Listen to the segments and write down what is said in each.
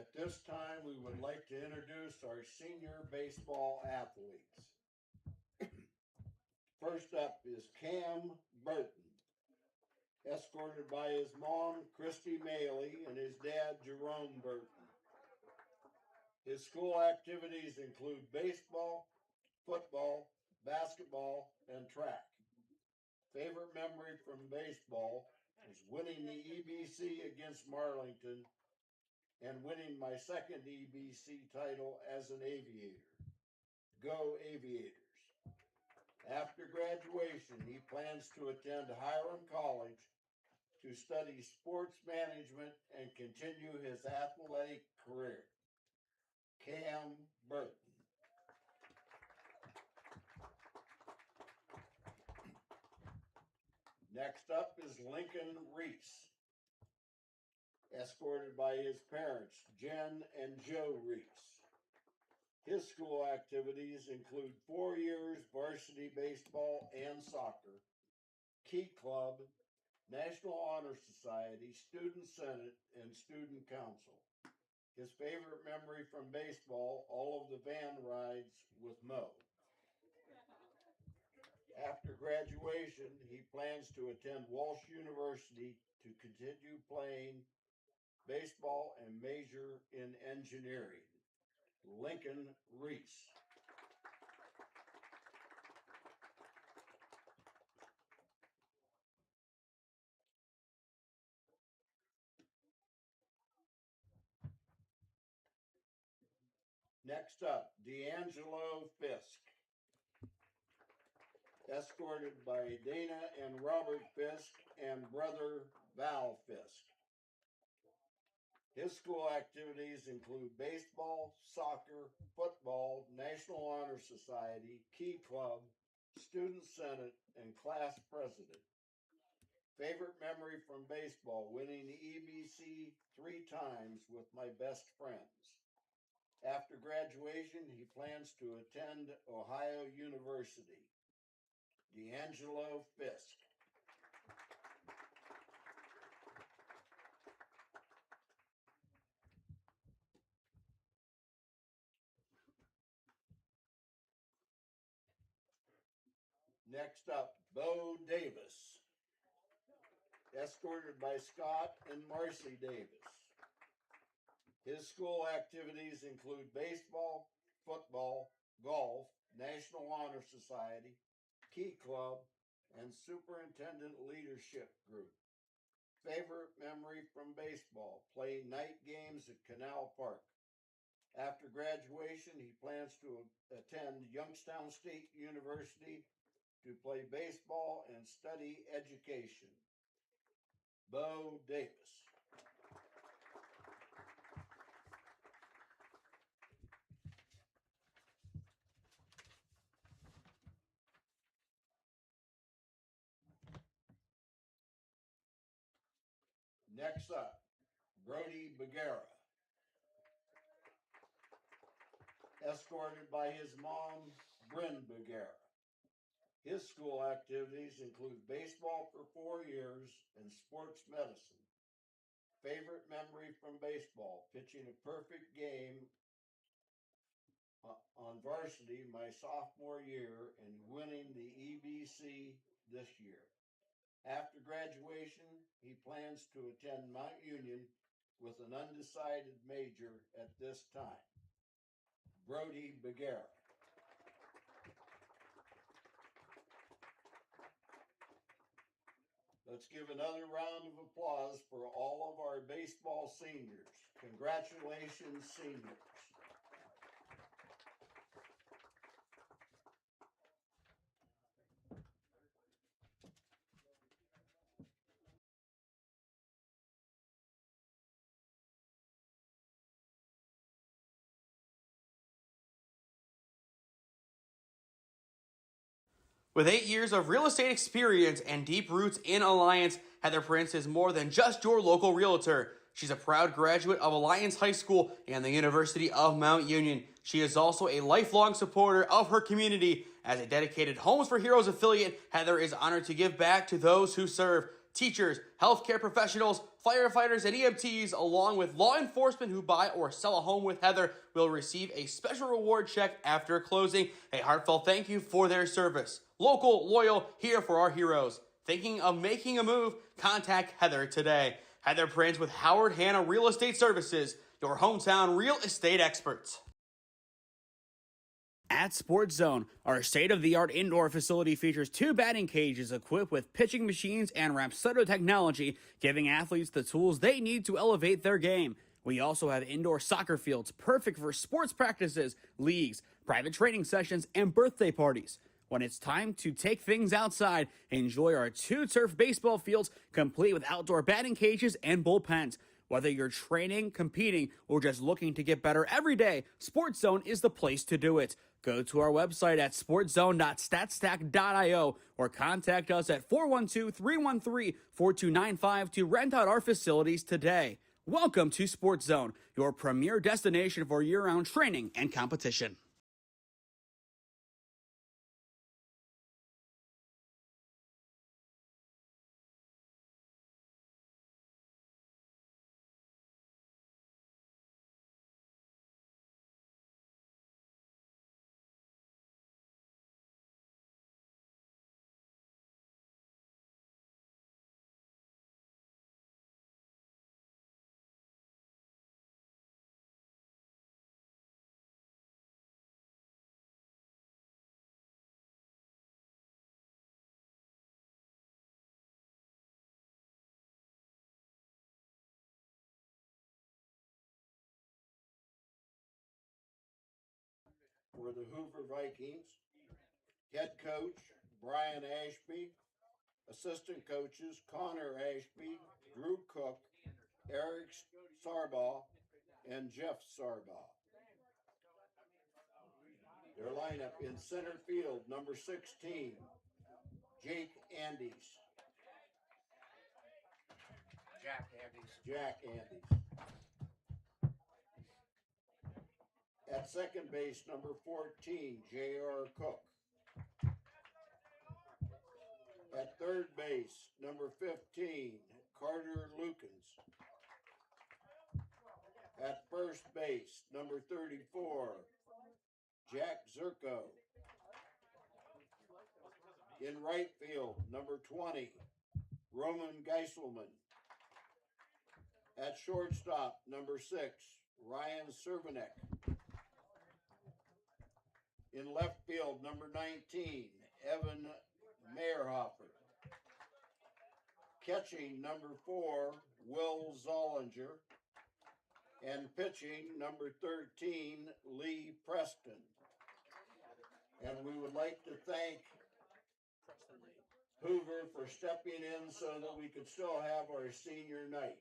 At this time, we would like to introduce our senior baseball athletes. First up is Cam Burton, escorted by his mom, Christy Maley, and his dad, Jerome Burton. His school activities include baseball, football, basketball, and track. Favorite memory from baseball is winning the EBC against Marlington and winning my second EBC title as an aviator. Go Aviators. After graduation, he plans to attend Hiram College to study sports management and continue his athletic career. Cam Burton. Next up is Lincoln Reese, escorted by his parents, Jen and Joe Reese. His school activities include 4 years varsity baseball and soccer, Key Club, National Honor Society, Student Senate, and Student Council. His favorite memory from baseball, all of the van rides with Mo. After graduation, he plans to attend Walsh University to continue playing baseball and major in engineering. Lincoln Reese. Next up, D'Angelo Fisk, escorted by Dana and Robert Fisk and brother Val Fisk. His school activities include baseball, soccer, football, National Honor Society, Key Club, Student Senate, and class president. Favorite memory from baseball, winning the EBC 3 times with my best friends. After graduation, he plans to attend Ohio University. D'Angelo Fisk. Next up, Bo Davis, escorted by Scott and Marcy Davis. His school activities include baseball, football, golf, National Honor Society, Key Club, and Superintendent Leadership Group. Favorite memory from baseball, playing night games at Canal Park. After graduation, he plans to attend Youngstown State University to play baseball and study education. Bo Davis. Next up, Brody Bagara, escorted by his mom, Bryn Bagara. His school activities include baseball for 4 years and sports medicine. Favorite memory from baseball, pitching a perfect game on varsity my sophomore year and winning the EBC this year. After graduation, he plans to attend Mount Union with an undecided major at this time. Brody Bagara. Let's give another round of applause for all of our baseball seniors. Congratulations, seniors. With 8 years of real estate experience and deep roots in Alliance, Heather Prince is more than just your local realtor. She's a proud graduate of Alliance High School and the University of Mount Union. She is also a lifelong supporter of her community. As a dedicated Homes for Heroes affiliate, Heather is honored to give back to those who serve. Teachers, healthcare professionals, Firefighters and EMTs, along with law enforcement who buy or sell a home with Heather, will receive a special reward check after closing. A heartfelt thank you for their service. Local, loyal, here for our heroes. Thinking of making a move? Contact Heather today. Heather Prince with Howard Hanna Real Estate Services, your hometown real estate experts. At Sports Zone, our state-of-the-art indoor facility features 2 batting cages equipped with pitching machines and Rapsodo technology, giving athletes the tools they need to elevate their game. We also have indoor soccer fields perfect for sports practices, leagues, private training sessions, and birthday parties. When it's time to take things outside, enjoy our 2 turf baseball fields complete with outdoor batting cages and bullpens. Whether you're training, competing, or just looking to get better every day, Sports Zone is the place to do it. Go to our website at sportszone.statstack.io or contact us at 412-313-4295 to rent out our facilities today. Welcome to Sports Zone, your premier destination for year-round training and competition. For the Hoover Vikings, head coach Brian Ashby, assistant coaches Connor Ashby, Drew Cook, Eric Sarbaugh, and Jeff Sarbaugh. Their lineup in center field, number 16, Jake Andes. Jack Andes. At second base, number 14, J.R. Cook. At third base, number 15, Carter Lukens. At first base, number 34, Jack Zerko. In right field, number 20, Roman Geiselman. At shortstop, number 6, Ryan Cervenek. In left field, number 19, Evan Meyerhofer. Catching, number 4, Will Zollinger. And pitching, number 13, Lee Preston. And we would like to thank Hoover for stepping in so that we could still have our senior night.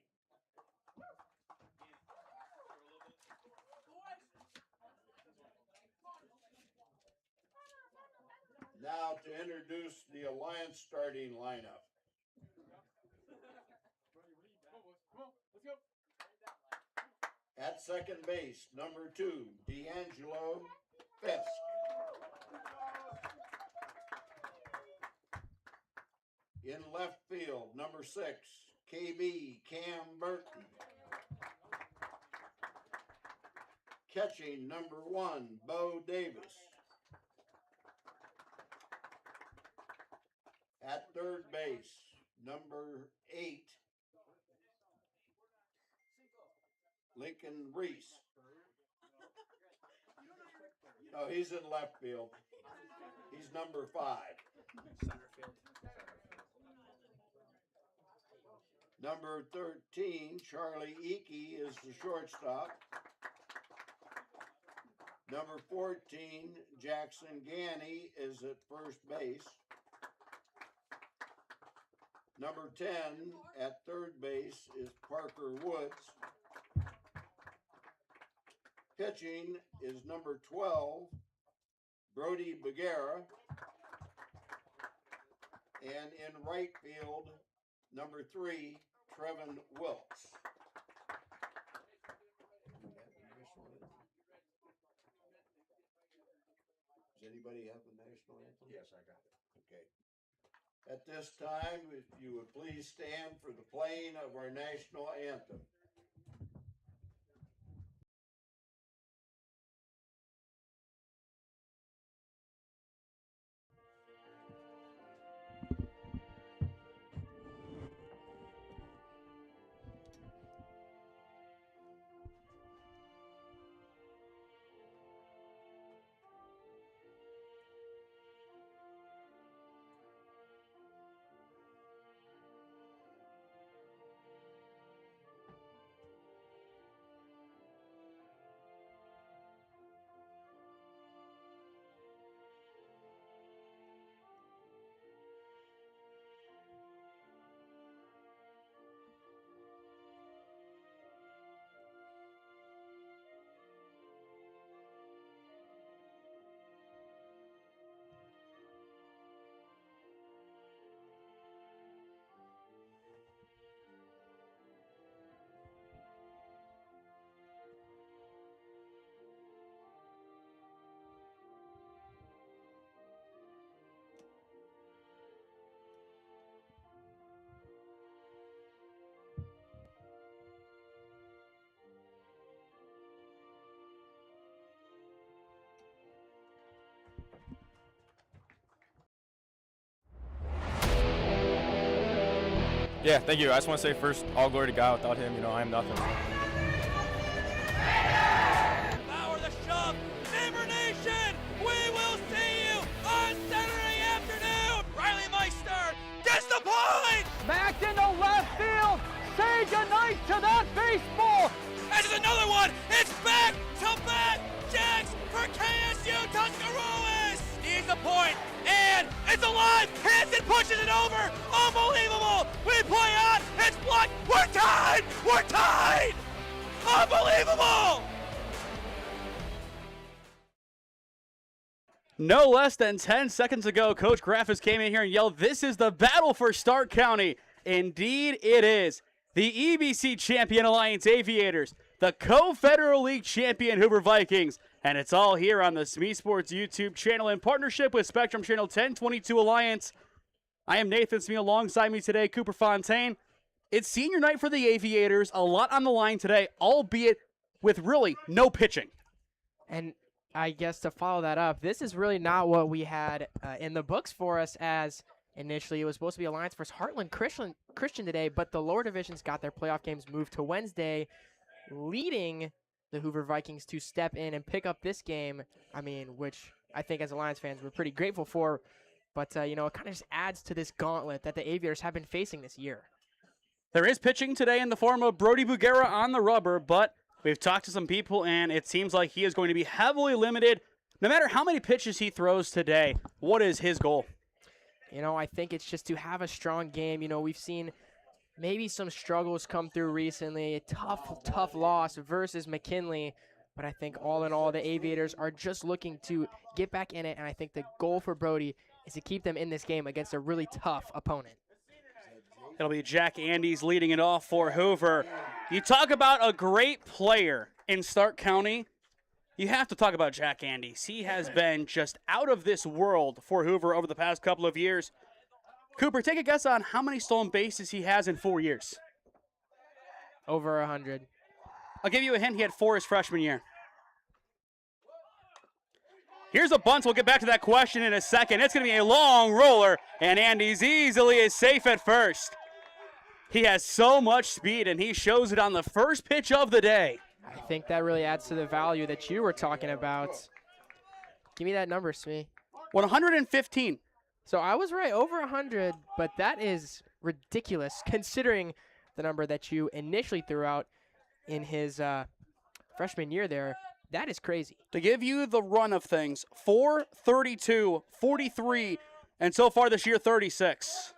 Now to introduce the Alliance starting lineup. At second base, number 2, D'Angelo Fisk. In left field, number 6, KB Cam Burton. Catching, number 1, Bo Davis. At third base, number 8, Lincoln Reese. No, he's in left field. He's number 5. Center field. Number 13, Charlie Eakey is the shortstop. Number 14, Jackson Ganny is at first base. Number 10 at third base is Parker Woods. Pitching is number 12, Brody Bagera. And in right field, number 3, Trevin Wilkes. Does anybody have the national anthem? Yes, I got it. Okay. At this time, if you would please stand for the playing of our national anthem. Yeah, thank you. I just want to say first, all glory to God. Without him, I am nothing. Power the shove, Neighbor Nation, we will see you on Saturday afternoon. Riley Meister gets the point. Back into left field. Say goodnight to that baseball. This is another one. It's back-to-back jacks for KSU Tuscarawas. He's the point, and it's alive. Hanson pushes it over. Unbelievable. We play on. It's blocked. We're tied. We're tied. Unbelievable. No less than 10 seconds ago, Coach Graffis came in here and yelled, "This is the battle for Stark County." Indeed, it is. The EBC champion Alliance Aviators, the Co-Federal League champion Hoover Vikings, and it's all here on the SmeeSports YouTube channel in partnership with Spectrum Channel 1022 Alliance. I am Nathan Smee. Alongside me today, Cooper Fontaine. It's senior night for the Aviators. A lot on the line today, albeit with really no pitching. And I guess to follow that up, this is really not what we had in the books for us, as initially it was supposed to be Alliance versus Heartland Christian today, but the lower divisions got their playoff games moved to Wednesday, leading the Hoover Vikings to step in and pick up this game, which I think as Alliance fans we're pretty grateful for. But, it kind of just adds to this gauntlet that the Aviators have been facing this year. There is pitching today in the form of Brody Bugera on the rubber, but we've talked to some people, and it seems like he is going to be heavily limited. No matter how many pitches he throws today, what is his goal? I think it's just to have a strong game. We've seen maybe some struggles come through recently. A tough loss versus McKinley. But I think all in all, the Aviators are just looking to get back in it. And I think the goal for Brody is to keep them in this game against a really tough opponent. It'll be Jack Andes leading it off for Hoover. You talk about a great player in Stark County, you have to talk about Jack Andes. He has been just out of this world for Hoover over the past couple of years. Cooper, take a guess on how many stolen bases he has in 4 years. Over 100. I'll give you a hint. He had 4 his freshman year. Here's a bunt. We'll get back to that question in a second. It's going to be a long roller, and Andes easily is safe at first. He has so much speed, and he shows it on the first pitch of the day. I think that really adds to the value that you were talking about. Give me that number, Smee. 115. So I was right, over 100, but that is ridiculous considering the number that you initially threw out in his freshman year there. That is crazy. To give you the run of things, 4, 32, 43, and so far this year, 36.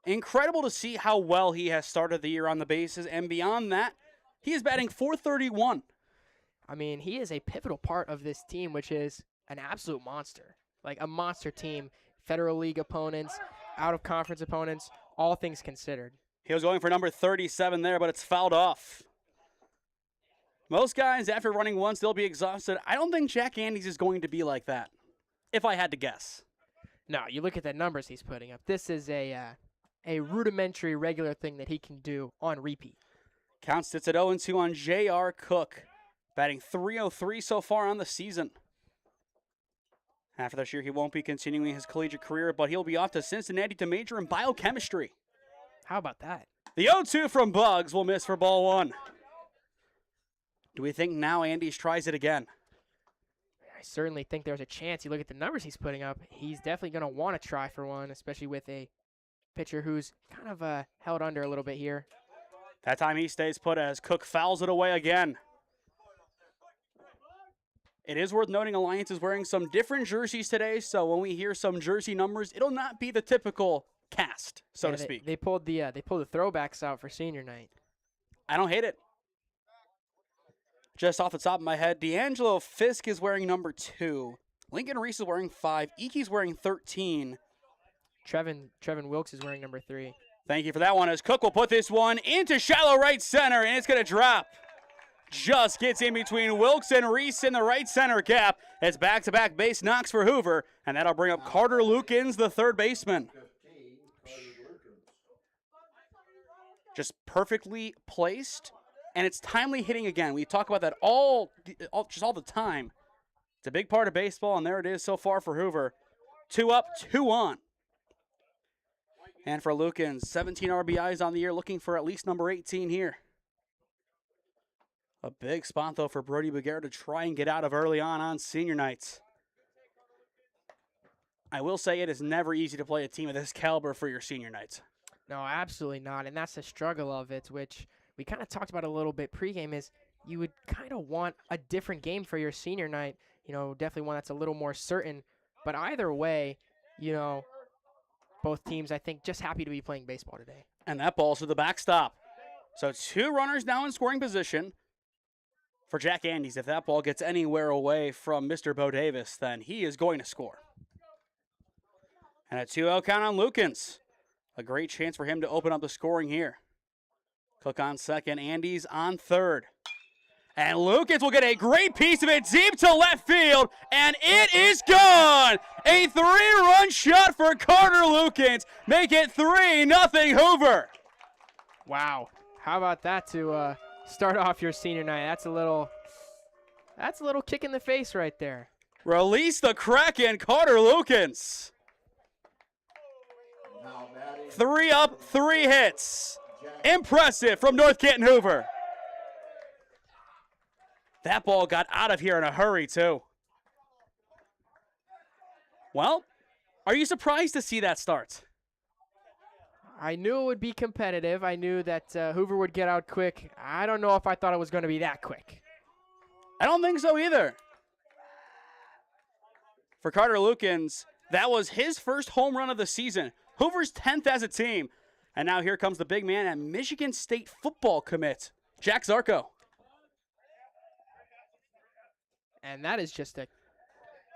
Incredible to see how well he has started the year on the bases, and beyond that, he is batting .431. He is a pivotal part of this team, which is an absolute monster. Like a monster team. Federal League opponents, out-of-conference opponents, all things considered. He was going for number 37 there, but it's fouled off. Most guys, after running once, they'll be exhausted. I don't think Jack Andes is going to be like that, if I had to guess. No, you look at the numbers he's putting up. This is a rudimentary regular thing that he can do on repeat. Count sits at 0-2 on J.R. Cook, batting .303 so far on the season. After this year, he won't be continuing his collegiate career, but he'll be off to Cincinnati to major in biochemistry. How about that? The 0-2 from Bugs will miss for ball one. Do we think now Andes tries it again? I certainly think there's a chance. You look at the numbers he's putting up, he's definitely going to want to try for one, especially with a pitcher who's kind of held under a little bit here. That time he stays put as Cook fouls it away again. It is worth noting Alliance is wearing some different jerseys today, so when we hear some jersey numbers, it'll not be the typical cast, so to speak. They pulled the throwbacks out for senior night. I don't hate it. Just off the top of my head, D'Angelo Fisk is wearing number 2. Lincoln Reese is wearing 5. Iki's wearing 13. Trevin Wilkes is wearing number 3. Thank you for that one, as Cook will put this one into shallow right center, and it's going to drop. Just gets in between Wilkes and Reese in the right center gap. It's back-to-back base knocks for Hoover, and that'll bring up Carter Lukens, the third baseman. Just perfectly placed, and it's timely hitting again. We talk about that all the time. It's a big part of baseball, and there it is so far for Hoover. 2 up, 2 on. And for Lukens, 17 RBIs on the year, looking for at least number 18 here. A big spot, though, for Brody Beguer to try and get out of early on senior nights. I will say it is never easy to play a team of this caliber for your senior nights. No, absolutely not, and that's the struggle of it, which we kind of talked about a little bit pregame, is you would kind of want a different game for your senior night. You know, definitely one that's a little more certain. But either way, you know, both teams, I think, just happy to be playing baseball today. And that ball's to the backstop. So 2 runners now in scoring position for Jack Andes. If that ball gets anywhere away from Mr. Bo Davis, then he is going to score. And a 2-0 count on Lukens. A great chance for him to open up the scoring here. Cook on second, Andes on third. And Lukens will get a great piece of it deep to left field, and it is gone! A 3-run shot for Carter Lukens. Make it 3-0 Hoover. Wow. How about that to start off your senior night? That's a little kick in the face right there. Release the Kraken, Carter Lukens. 3 up, 3 hits. Impressive from North Canton Hoover. That ball got out of here in a hurry, too. Well, are you surprised to see that start? I knew it would be competitive. I knew that Hoover would get out quick. I don't know if I thought it was going to be that quick. I don't think so either. For Carter Lukens, that was his first home run of the season. Hoover's 10th as a team. And now here comes the big man at Michigan State football commit, Jack Zarko. And that is just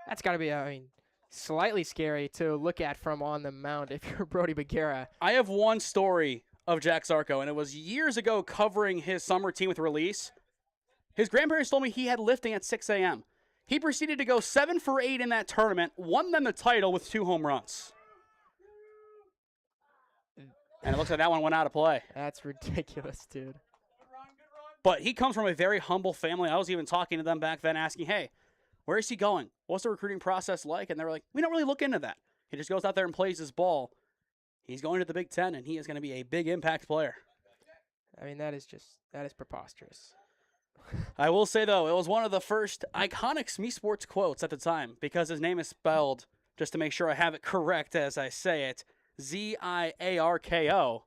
that's got to be, slightly scary to look at from on the mound if you're Brody Beguer. I have one story of Jack Zarko, and it was years ago covering his summer team with Release. His grandparents told me he had lifting at 6 a.m. He proceeded to go 7 for 8 in that tournament, won them the title with 2 home runs. And it looks like that one went out of play. That's ridiculous, dude. But he comes from a very humble family. I was even talking to them back then asking, hey, where is he going? What's the recruiting process like? And they were like, we don't really look into that. He just goes out there and plays his ball. He's going to the Big Ten, and he is going to be a big impact player. That is preposterous. I will say, though, it was one of the first iconic SmeeSports quotes at the time because his name is spelled, just to make sure I have it correct as I say it, Ziarko.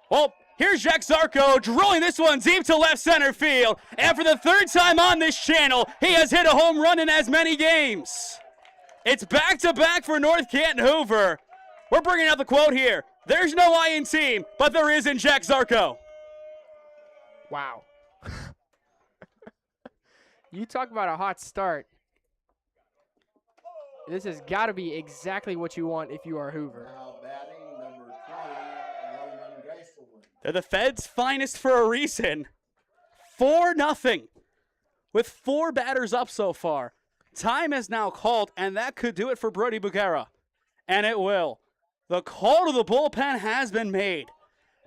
Well, here's Jack Zarko drilling this one deep to left center field. And for the 3rd time on this channel, he has hit a home run in as many games. It's back-to-back for North Canton Hoover. We're bringing out the quote here. There's no I in team, but there is in Jack Zarko. Wow. You talk about a hot start. This has got to be exactly what you want if you are Hoover. Now batting number 20, Roman Geiselman. They're the Fed's finest for a reason. 4-0. With 4 batters up so far. Time is now called, and that could do it for Brody Beguer. and it will. The call to the bullpen has been made.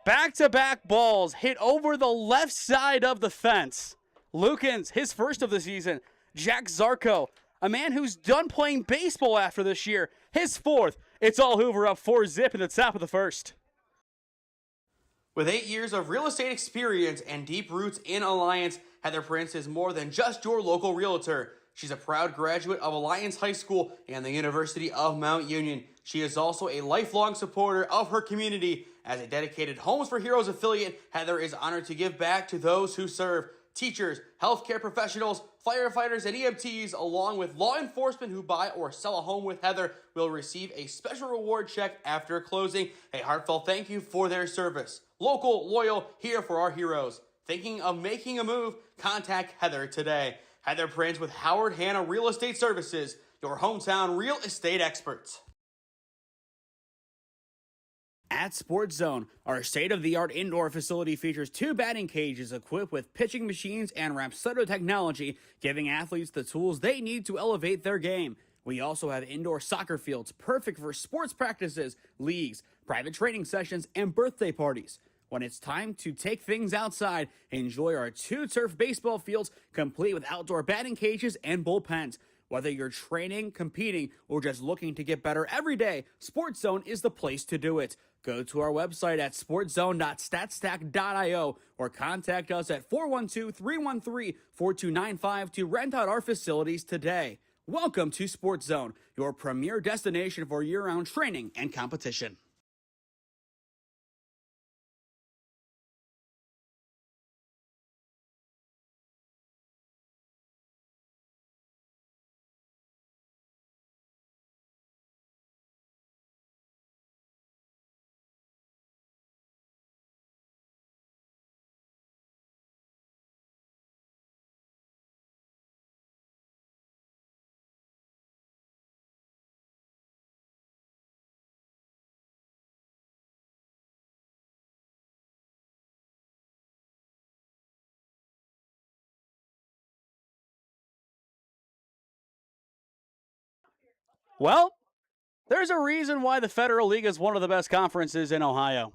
Back-to-back balls hit over the left side of the fence. Lukens, his first of the season. Jack Zarko, a man who's done playing baseball after this year, his fourth. It's all Hoover up 4-0 in the top of the first. With 8 years of real estate experience and deep roots in Alliance, Heather Prince is more than just your local realtor. She's a proud graduate of Alliance High School and the University of Mount Union. She is also a lifelong supporter of her community. As a dedicated Homes for Heroes affiliate, Heather is honored to give back to those who serve. Teachers, healthcare professionals, firefighters, and EMTs, along with law enforcement who buy or sell a home with Heather, will receive a special reward check after closing. A heartfelt thank you for their service. Local, loyal, here for our heroes. Thinking of making a move? Contact Heather today. Heather Prince with Howard Hanna Real Estate Services, your hometown real estate experts. At Sports Zone, our state-of-the-art indoor facility features 2 batting cages equipped with pitching machines and Rapsodo technology, giving athletes the tools they need to elevate their game. We also have indoor soccer fields perfect for sports practices, leagues, private training sessions, and birthday parties. When it's time to take things outside, enjoy our 2 turf baseball fields complete with outdoor batting cages and bullpens. Whether you're training, competing, or just looking to get better every day, Sports Zone is the place to do it. Go to our website at sportszone.statstack.io or contact us at 412-313-4295 to rent out our facilities today. Welcome to Sports Zone, your premier destination for year-round training and competition. Well, there's a reason why the Federal League is one of the best conferences in Ohio.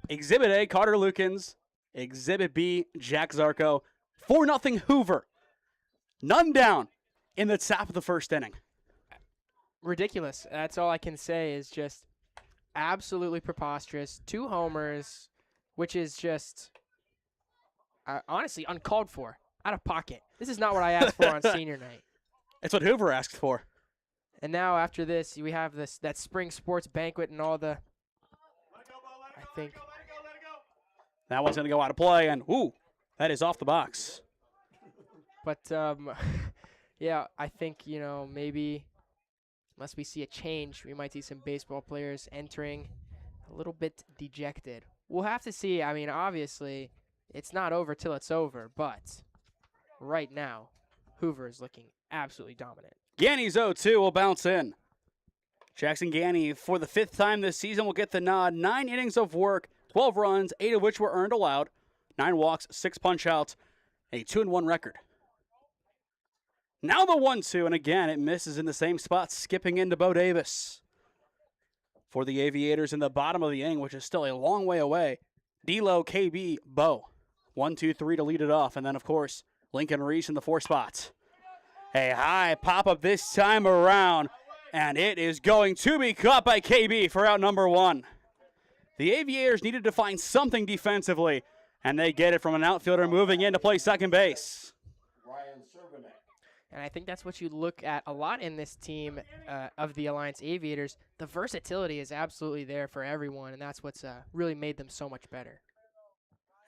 Exhibit A, Carter Lukens. Exhibit B, Jack Zarko. 4-0 Hoover. None down in the top of the first inning. Ridiculous. That's all I can say is just absolutely preposterous. 2 homers, which is just honestly uncalled for, out of pocket. This is not what I asked for on senior night. It's what Hoover asked for. And now after this, we have that spring sports banquet and all the. I think That one's going to go out of play, and that is off the box. But, yeah, I think, maybe unless we see a change, we might see some baseball players entering a little bit dejected. We'll have to see. I mean, obviously, it's not over till it's over. But right now, Hoover is looking absolutely dominant. Ganny's 0-2 will bounce in. Jackson Ganny, for the 5th time this season, will get the nod. 9 innings of work, 12 runs, 8 of which were earned allowed, 9 walks, 6 punch-outs, a 2-1 record. Now the 1-2, and again, it misses in the same spot, skipping into Bo Davis. For the Aviators in the bottom of the inning, which is still a long way away, D'Lo, KB, Bo. 1-2-3 to lead it off, and then, of course, Lincoln Reese in the 4 spots. A high pop-up this time around, and it is going to be caught by KB for out number 1. The Aviators needed to find something defensively, and they get it from an outfielder moving in to play second base. And I think that's what you look at a lot in this team of the Alliance Aviators. The versatility is absolutely there for everyone, and that's what's really made them so much better.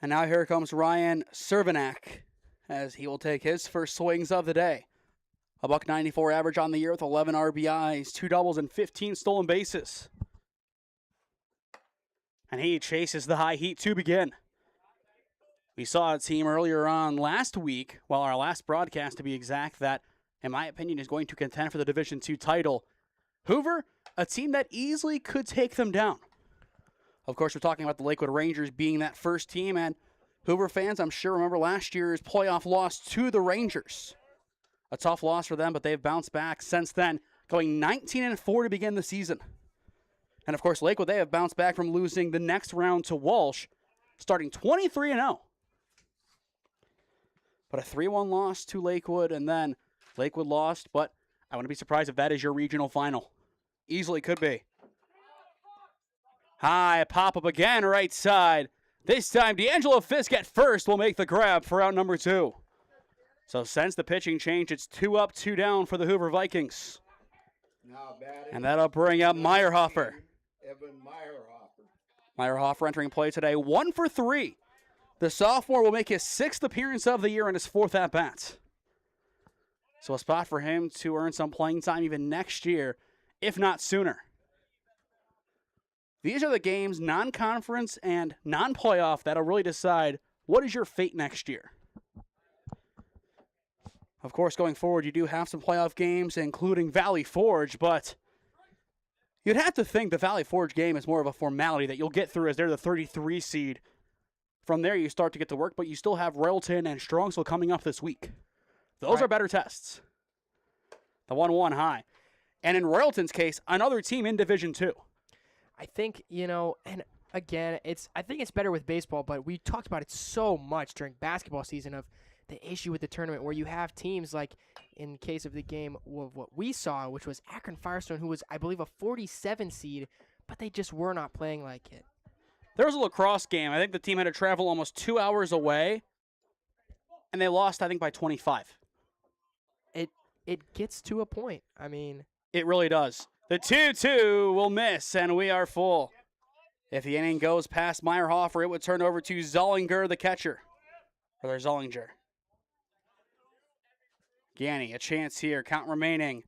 And now here comes Ryan Cervenak, as he will take his first swings of the day. A $194 average on the year with 11 RBIs, 2 doubles, and 15 stolen bases. And he chases the high heat to begin. We saw a team earlier on last week, well, our last broadcast to be exact, that, in my opinion, is going to contend for the Division II title. Hoover, a team that easily could take them down. Of course, we're talking about the Lakewood Rangers being that first team, and Hoover fans, I'm sure, remember last year's playoff loss to the Rangers. A tough loss for them, but they've bounced back since then. going 19-4 to begin the season. And of course, Lakewood, they have bounced back from losing the next round to Walsh, starting 23-0. But a 3-1 loss to Lakewood, and then Lakewood lost, but I wouldn't be surprised if that is your regional final. Easily could be. High pop-up again, right side. This time, D'Angelo Fisk at first will make the grab for out number 2. So since the pitching change, it's 2 up, 2 down for the Hoover Vikings. Now batting, And that'll bring up Meyerhofer. Evan Meyerhofer. Meyerhofer entering play today, 1 for 3. The sophomore will make his 6th appearance of the year and his 4th at-bat. So a spot for him to earn some playing time even next year, if not sooner. These are the games, non-conference and non-playoff, that'll really decide what is your fate next year. Of course, going forward, you do have some playoff games, including Valley Forge, but you'd have to think the Valley Forge game is more of a formality that you'll get through as they're the 33 seed. From there, you start to get to work, but you still have Royalton and Strongsville coming up this week. Those are better tests. The 1-1 high. And in Royalton's case, another team in Division 2. I think, and again, I think it's better with baseball, but we talked about it so much during basketball season of the issue with the tournament where you have teams like, in the case of the game of what we saw, which was Akron Firestone, who was, I believe, a 47 seed, but they just were not playing like it. There was a lacrosse game. I think the team had to travel almost 2 hours away, and they lost, I think, by 25. It gets to a point. I mean, it really does. The 2-2 will miss, and we are full. If the inning goes past Meyerhofer, it would turn over to Zollinger, the catcher. Or Zollinger. Ganny, a chance here. Count remaining.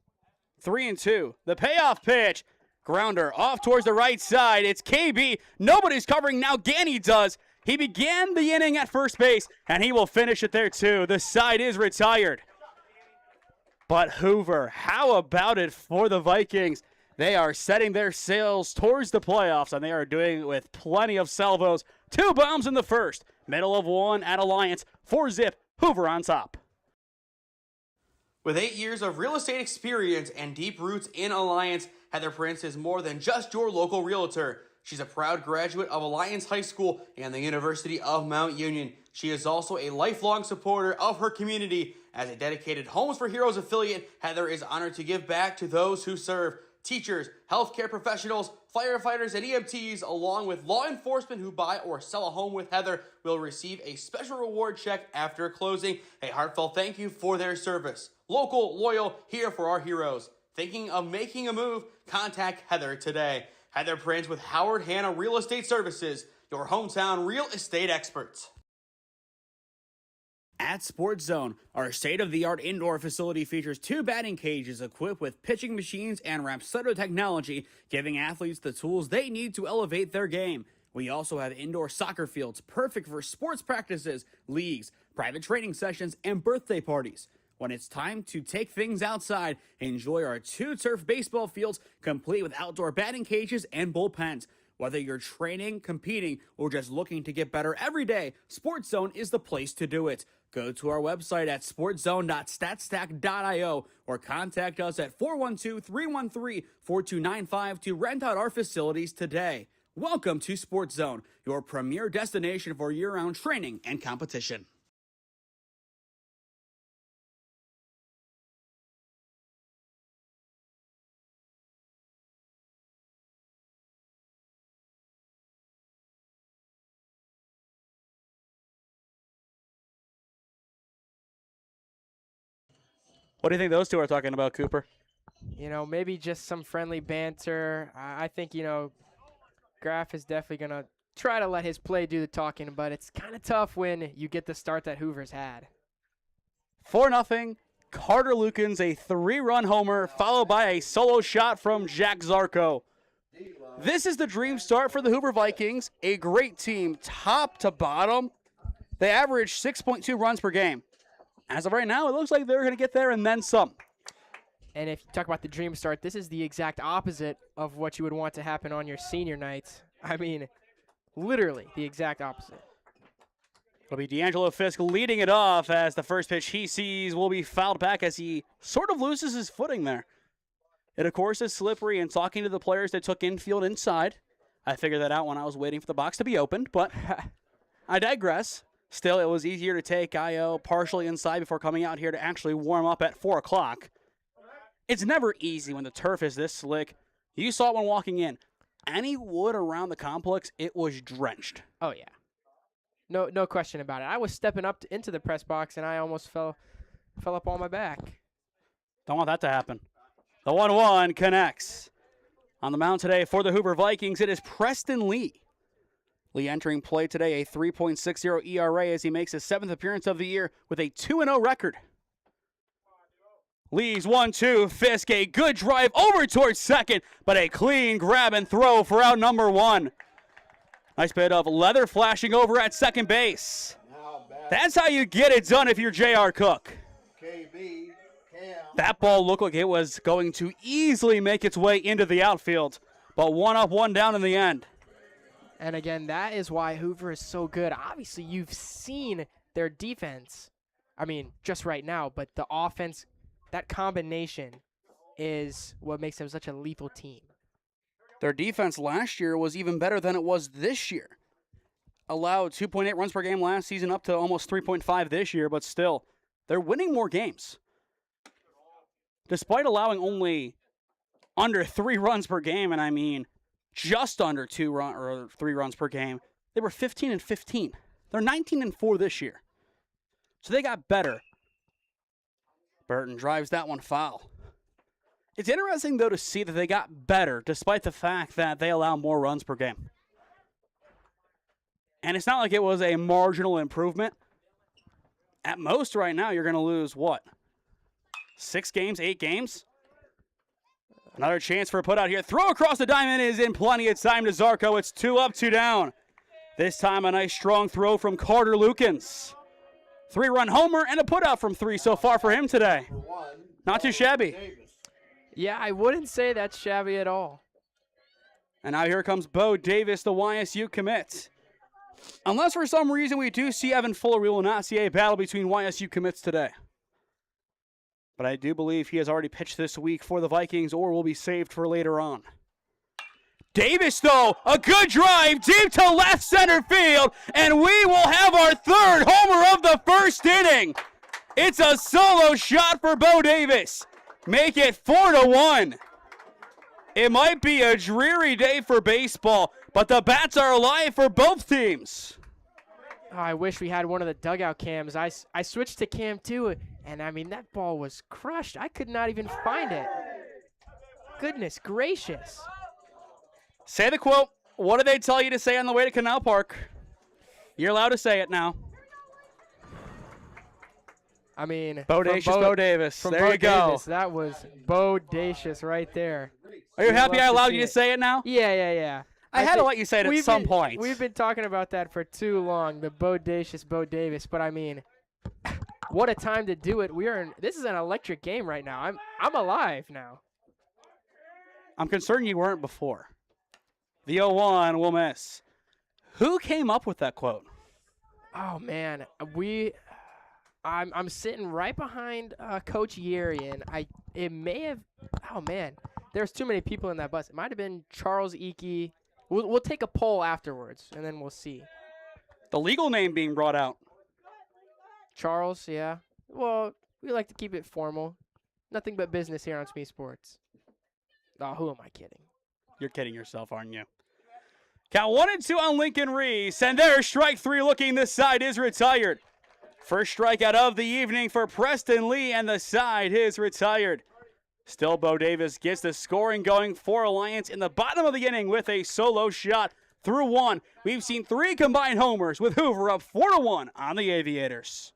3-2. The payoff pitch. Grounder off towards the right side. It's KB. Nobody's covering. Now Ganny does. He began the inning at first base, and he will finish it there too. The side is retired. But Hoover, how about it for the Vikings? They are setting their sails towards the playoffs, and they are doing it with plenty of salvos. 2 bombs in the first. Middle of 1 at Alliance. 4-zip. Hoover on top. With 8 years of real estate experience and deep roots in Alliance, Heather Prince is more than just your local realtor. She's a proud graduate of Alliance High School and the University of Mount Union. She is also a lifelong supporter of her community. As a dedicated Homes for Heroes affiliate, Heather is honored to give back to those who serve. Teachers, healthcare professionals, firefighters, and EMTs, along with law enforcement who buy or sell a home with Heather, will receive a special reward check after closing. A heartfelt thank you for their service. Local, loyal, here for our heroes. Thinking of making a move? Contact Heather today. Heather Prince with Howard Hanna Real Estate Services, your hometown real estate experts. At Sports Zone, our state-of-the-art indoor facility features 2 batting cages equipped with pitching machines and Rapsodo technology, giving athletes the tools they need to elevate their game. We also have indoor soccer fields perfect for sports practices, leagues, private training sessions, and birthday parties. When it's time to take things outside, enjoy our 2 turf baseball fields complete with outdoor batting cages and bullpens. Whether you're training, competing, or just looking to get better every day, Sports Zone is the place to do it. Go to our website at sportszone.statstack.io or contact us at 412-313-4295 to rent out our facilities today. Welcome to Sports Zone, your premier destination for year-round training and competition. What do you think those 2 are talking about, Cooper? Maybe just some friendly banter. I think, Graff is definitely going to try to let his play do the talking, but it's kind of tough when you get the start that Hoover's had. 4-0. Carter Lukens, a 3-run homer, followed by a solo shot from Jack Zarco. This is the dream start for the Hoover Vikings, a great team top to bottom. They average 6.2 runs per game. As of right now, it looks like they're going to get there and then some. And if you talk about the dream start, this is the exact opposite of what you would want to happen on your senior night. I mean, literally the exact opposite. It'll be D'Angelo Fisk leading it off as the first pitch he sees will be fouled back as he sort of loses his footing there. It, of course, is slippery, and talking to the players that took infield inside, I figured that out when I was waiting for the box to be opened, but I digress. Still, it was easier to take IO partially inside before coming out here to actually warm up at 4 o'clock. It's never easy when the turf is this slick. You saw it when walking in. Any wood around the complex, it was drenched. Oh, yeah. No question about it. I was stepping up into the press box, and I almost fell up on my back. Don't want that to happen. The 1-1 connects. On the mound today for the Hoover Vikings, it is Preston Lee. Lee entering play today, a 3.60 ERA as he makes his 7th appearance of the year with a 2-0 record. Lee's 1-2, Fisk, a good drive over towards second, but a clean grab and throw for out number 1. Nice bit of leather flashing over at second base. That's how you get it done if you're J.R. Cook. KB, Cam. That ball looked like it was going to easily make its way into the outfield, but 1 up, 1 down in the end. And again, that is why Hoover is so good. Obviously, you've seen their defense. I mean, just right now, but the offense, that combination is what makes them such a lethal team. Their defense last year was even better than it was this year. Allowed 2.8 runs per game last season, up to almost 3.5 this year, but still, they're winning more games. Despite allowing only under 3 runs per game, and I mean just under 3 runs per game, they were 15-15. They're 19-4 this year. So they got better. Burton drives that one foul. It's interesting, though, to see that they got better despite the fact that they allow more runs per game. And it's not like it was a marginal improvement. At most right now, you're going to lose, what, 6 games, 8 games? Another chance for a put out here. Throw across the diamond is in plenty of time to Zarco. It's 2 up, 2 down. This time a nice strong throw from Carter Lukens. 3-run homer and a put out from 3 so far for him today. Not too shabby. Yeah, I wouldn't say that's shabby at all. And now here comes Bo Davis, the YSU commit. Unless for some reason we do see Evan Fuller, we will not see a battle between YSU commits today. But I do believe he has already pitched this week for the Vikings or will be saved for later on. Davis, though, a good drive deep to left center field, and we will have our 3rd homer of the 1st inning. It's a solo shot for Bo Davis. Make it 4-1. It might be a dreary day for baseball, but the bats are alive for both teams. Oh, I wish we had one of the dugout cams. I switched to cam 2, and I mean, that ball was crushed. I could not even find it. Goodness gracious. Say the quote. What did they tell you to say on the way to Canal Park? You're allowed to say it now. I mean, Bodacious Bo Davis. From There Bo you go. Davis, that was bodacious right there. Are you happy I love to allowed see you to it. say it now? Yeah. I had to let you say it at some point. We've been talking about that for too long, the bodacious Bo Davis. But I mean, what a time to do it. This is an electric game right now. I'm alive now. I'm concerned you weren't before. The 0-1 will miss. Who came up with that quote? Oh man, I'm sitting right behind Coach Yeri, and it may have. Oh man, there's too many people in that bus. It might have been Charles Eakey. We'll take a poll afterwards, and then we'll see. The legal name being brought out. Charles, yeah. Well, we like to keep it formal. Nothing but business here on SmeeSports. Oh, who am I kidding? You're kidding yourself, aren't you? Count 1-2 on Lincoln Reese, and there's strike 3 looking. This side is retired. First strikeout of the evening for Preston Lee, and the side is retired. Still, Bo Davis gets the scoring going for Alliance in the bottom of the inning with a solo shot through 1. We've seen 3 combined homers with Hoover up 4-1 on the Aviators.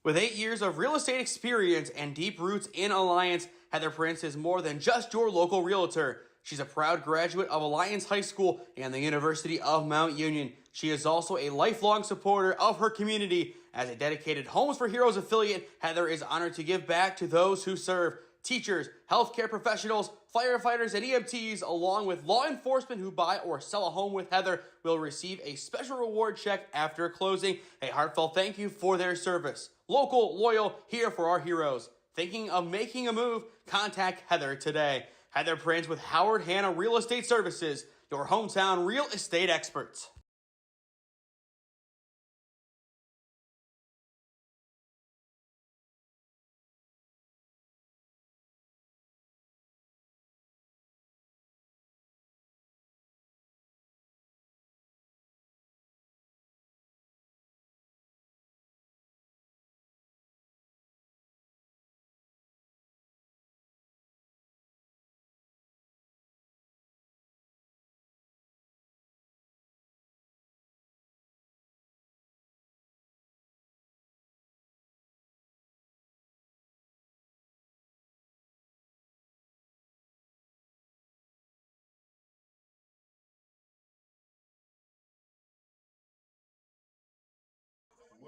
With 8 years of real estate experience and deep roots in Alliance, Heather Prince is more than just your local realtor. She's a proud graduate of Alliance High School and the University of Mount Union. She is also a lifelong supporter of her community. As a dedicated Homes for Heroes affiliate, Heather is honored to give back to those who serve. Teachers, healthcare professionals, firefighters, and EMTs, along with law enforcement who buy or sell a home with Heather, will receive a special reward check after closing. A heartfelt thank you for their service. Local, loyal, here for our heroes. Thinking of making a move? Contact Heather today. Heather Prince with Howard Hanna Real Estate Services, your hometown real estate experts.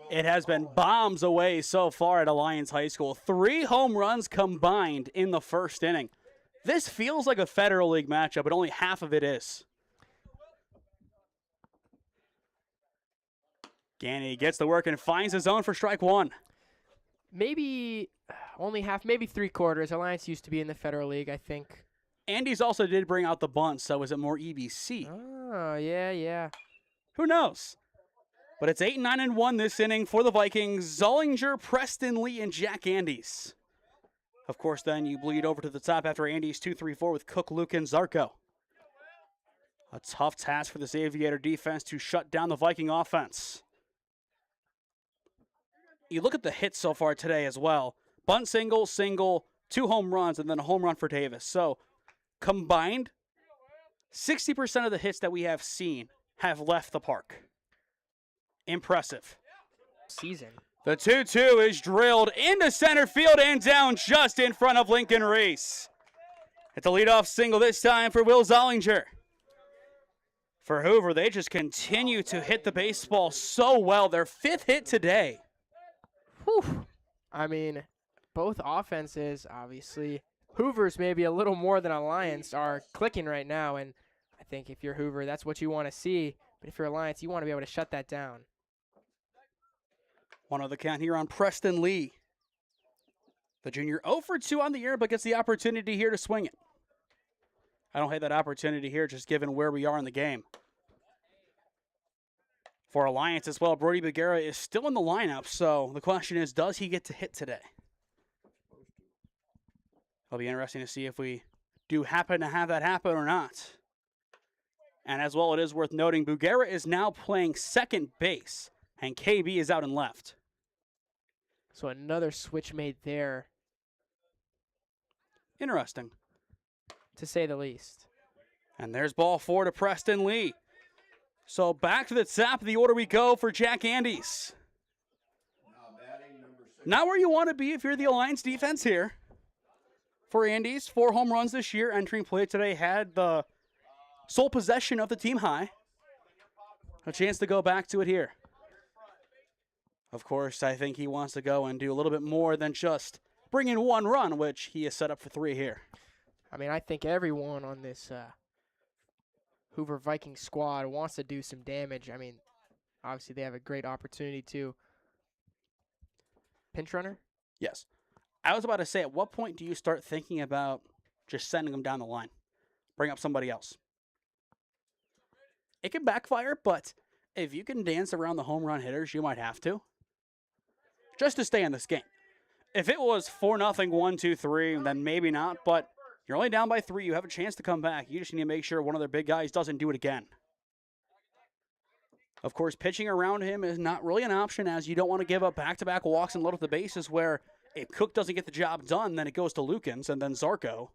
It has been bombs away so far at Alliance High School. 3 home runs combined in the first inning. This feels like a Federal League matchup, but only half of it is. Ganny gets the work and finds his zone for strike 1. Maybe only half, maybe 3/4. Alliance used to be in the Federal League, I think. Andy's also did bring out the bunt, so is it more EBC? Oh, yeah. Who knows? But it's 8-9-1 this inning for the Vikings. Zollinger, Preston Lee, and Jack Andes. Of course, then you bleed over to the top after Andes 2-3-4 with Cook, Luke, and Zarko. A tough task for this Aviator defense to shut down the Viking offense. You look at the hits so far today as well. Bunt single, 2 home runs, and then a home run for Davis. So combined, 60% of the hits that we have seen have left the park. Impressive. Season. The 2-2 is drilled into center field and down just in front of Lincoln Reese. It's a leadoff single this time for Will Zollinger. For Hoover, they just continue to hit the baseball so well. Their 5th hit today. Whew. I mean, both offenses, obviously. Hoover's maybe a little more than Alliance are clicking right now, and I think if you're Hoover, that's what you want to see. But if you're Alliance, you want to be able to shut that down. One on the count here on Preston Lee. The junior 0 for 2 on the year, but gets the opportunity here to swing it. I don't hate that opportunity here, just given where we are in the game. For Alliance as well, Brody Bagheera is still in the lineup, so the question is, does he get to hit today? It'll be interesting to see if we do happen to have that happen or not. And as well, it is worth noting, Bagheera is now playing second base, and KB is out in left. So another switch made there, Interesting. to say the least. And there's ball 4 to Preston Lee. So back to the top of the order we go for Jack Andes. Not where you want to be if you're the Alliance defense here. For Andes, 4 home runs this year. Entering play today, had the sole possession of the team high. A chance to go back to it here. Of course, I think he wants to go and do a little bit more than just bring in 1 run, which he is set up for 3 here. I mean, I think everyone on this Hoover Viking squad wants to do some damage. I mean, obviously they have a great opportunity to. Pinch runner? Yes. I was about to say, at what point do you start thinking about just sending them down the line? Bring up somebody else. It can backfire, but if you can dance around the home run hitters, you might have to. Just to stay in this game. If it was 4-0, 1-2-3, then maybe not, but you're only down by 3. You have a chance to come back. You just need to make sure one of their big guys doesn't do it again. Of course, pitching around him is not really an option, as you don't want to give up back-to-back walks and load up the bases where if Cook doesn't get the job done, then it goes to Lukens and then Zarko.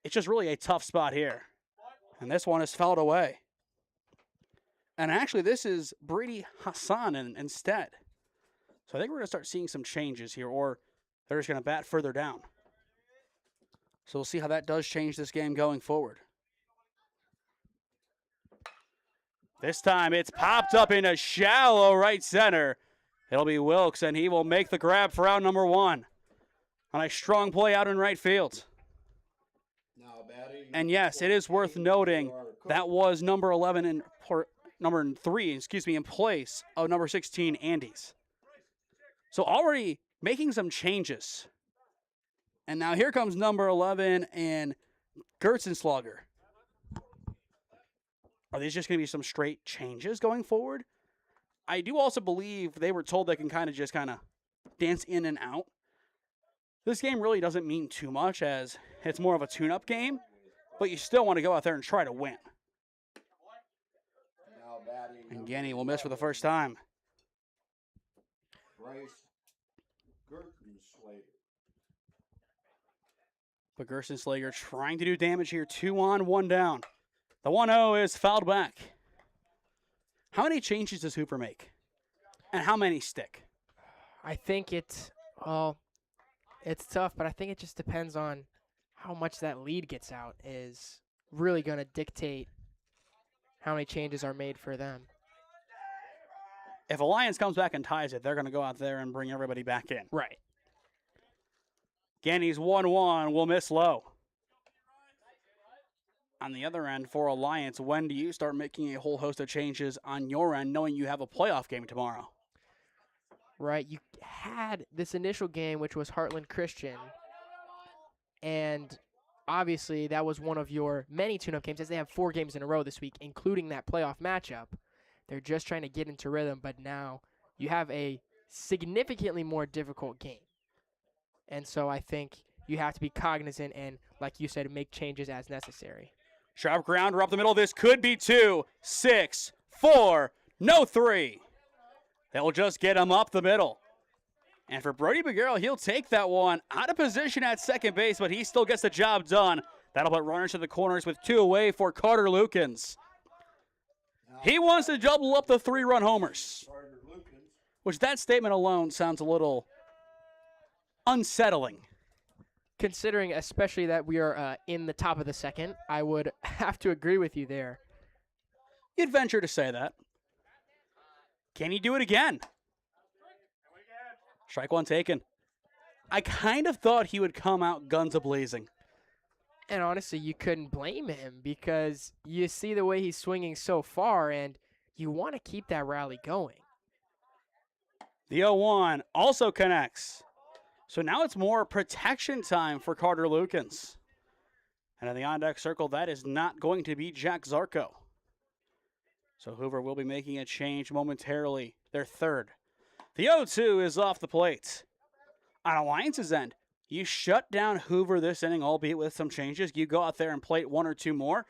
It's just really a tough spot here. And this one is fouled away. And actually, this is Brady Hassan instead. So I think we're going to start seeing some changes here, or they're just going to bat further down. So we'll see how that does change this game going forward. This time it's popped up into shallow right center. It'll be Wilkes, and he will make the grab for out number 1 on a strong play out in right field. And yes, it is worth noting that was number 11 and number 3, in place of number 16, Andes. So already making some changes. And now here comes number 11 and Gertzenslager. Are these just going to be some straight changes going forward? I do also believe they were told they can kind of dance in and out. This game really doesn't mean too much as it's more of a tune-up game, but you still want to go out there and try to win. Now batting And number Ganny will miss for the 11, first time. Bryce Gertenslager. But Gerstenslager trying to do damage here. 2 on, 1 down. The 1-0 is fouled back. How many changes does Hoover make? And how many stick? I think it's tough, but I think it just depends on how much that lead gets out is really going to dictate how many changes are made for them. If Alliance comes back and ties it, they're going to go out there and bring everybody back in. Right. Ganny's 1-1 will miss low. On the other end, for Alliance, when do you start making a whole host of changes on your end, knowing you have a playoff game tomorrow? Right. You had this initial game, which was Heartland Christian, and obviously that was one of your many tune-up games, as they have 4 games in a row this week, including that playoff matchup. They're just trying to get into rhythm, but now you have a significantly more difficult game. And so I think you have to be cognizant and, like you said, make changes as necessary. Sharp grounder up the middle. This could be 2, 6, 4, no 3. That will just get him up the middle. And for Brody Baguero, he'll take that one out of position at second base, but he still gets the job done. That'll put runners to the corners with 2 away for Carter Lukens. He wants to double up the 3-run homers, Carter Lukens. which that statement alone sounds a little unsettling. Considering especially that we are in the top of the second, I would have to agree with you there. You'd venture to say that. Can he do it again? Strike 1 taken. I kind of thought he would come out guns a-blazing. And honestly, you couldn't blame him because you see the way he's swinging so far, and you want to keep that rally going. The 0-1 also connects. So now it's more protection time for Carter Lukens. And in the on-deck circle, that is not going to be Jack Zarko. So Hoover will be making a change momentarily, their third. The 0-2 is off the plate. On Alliance's end, you shut down Hoover this inning, albeit with some changes. You go out there and plate 1 or 2 more.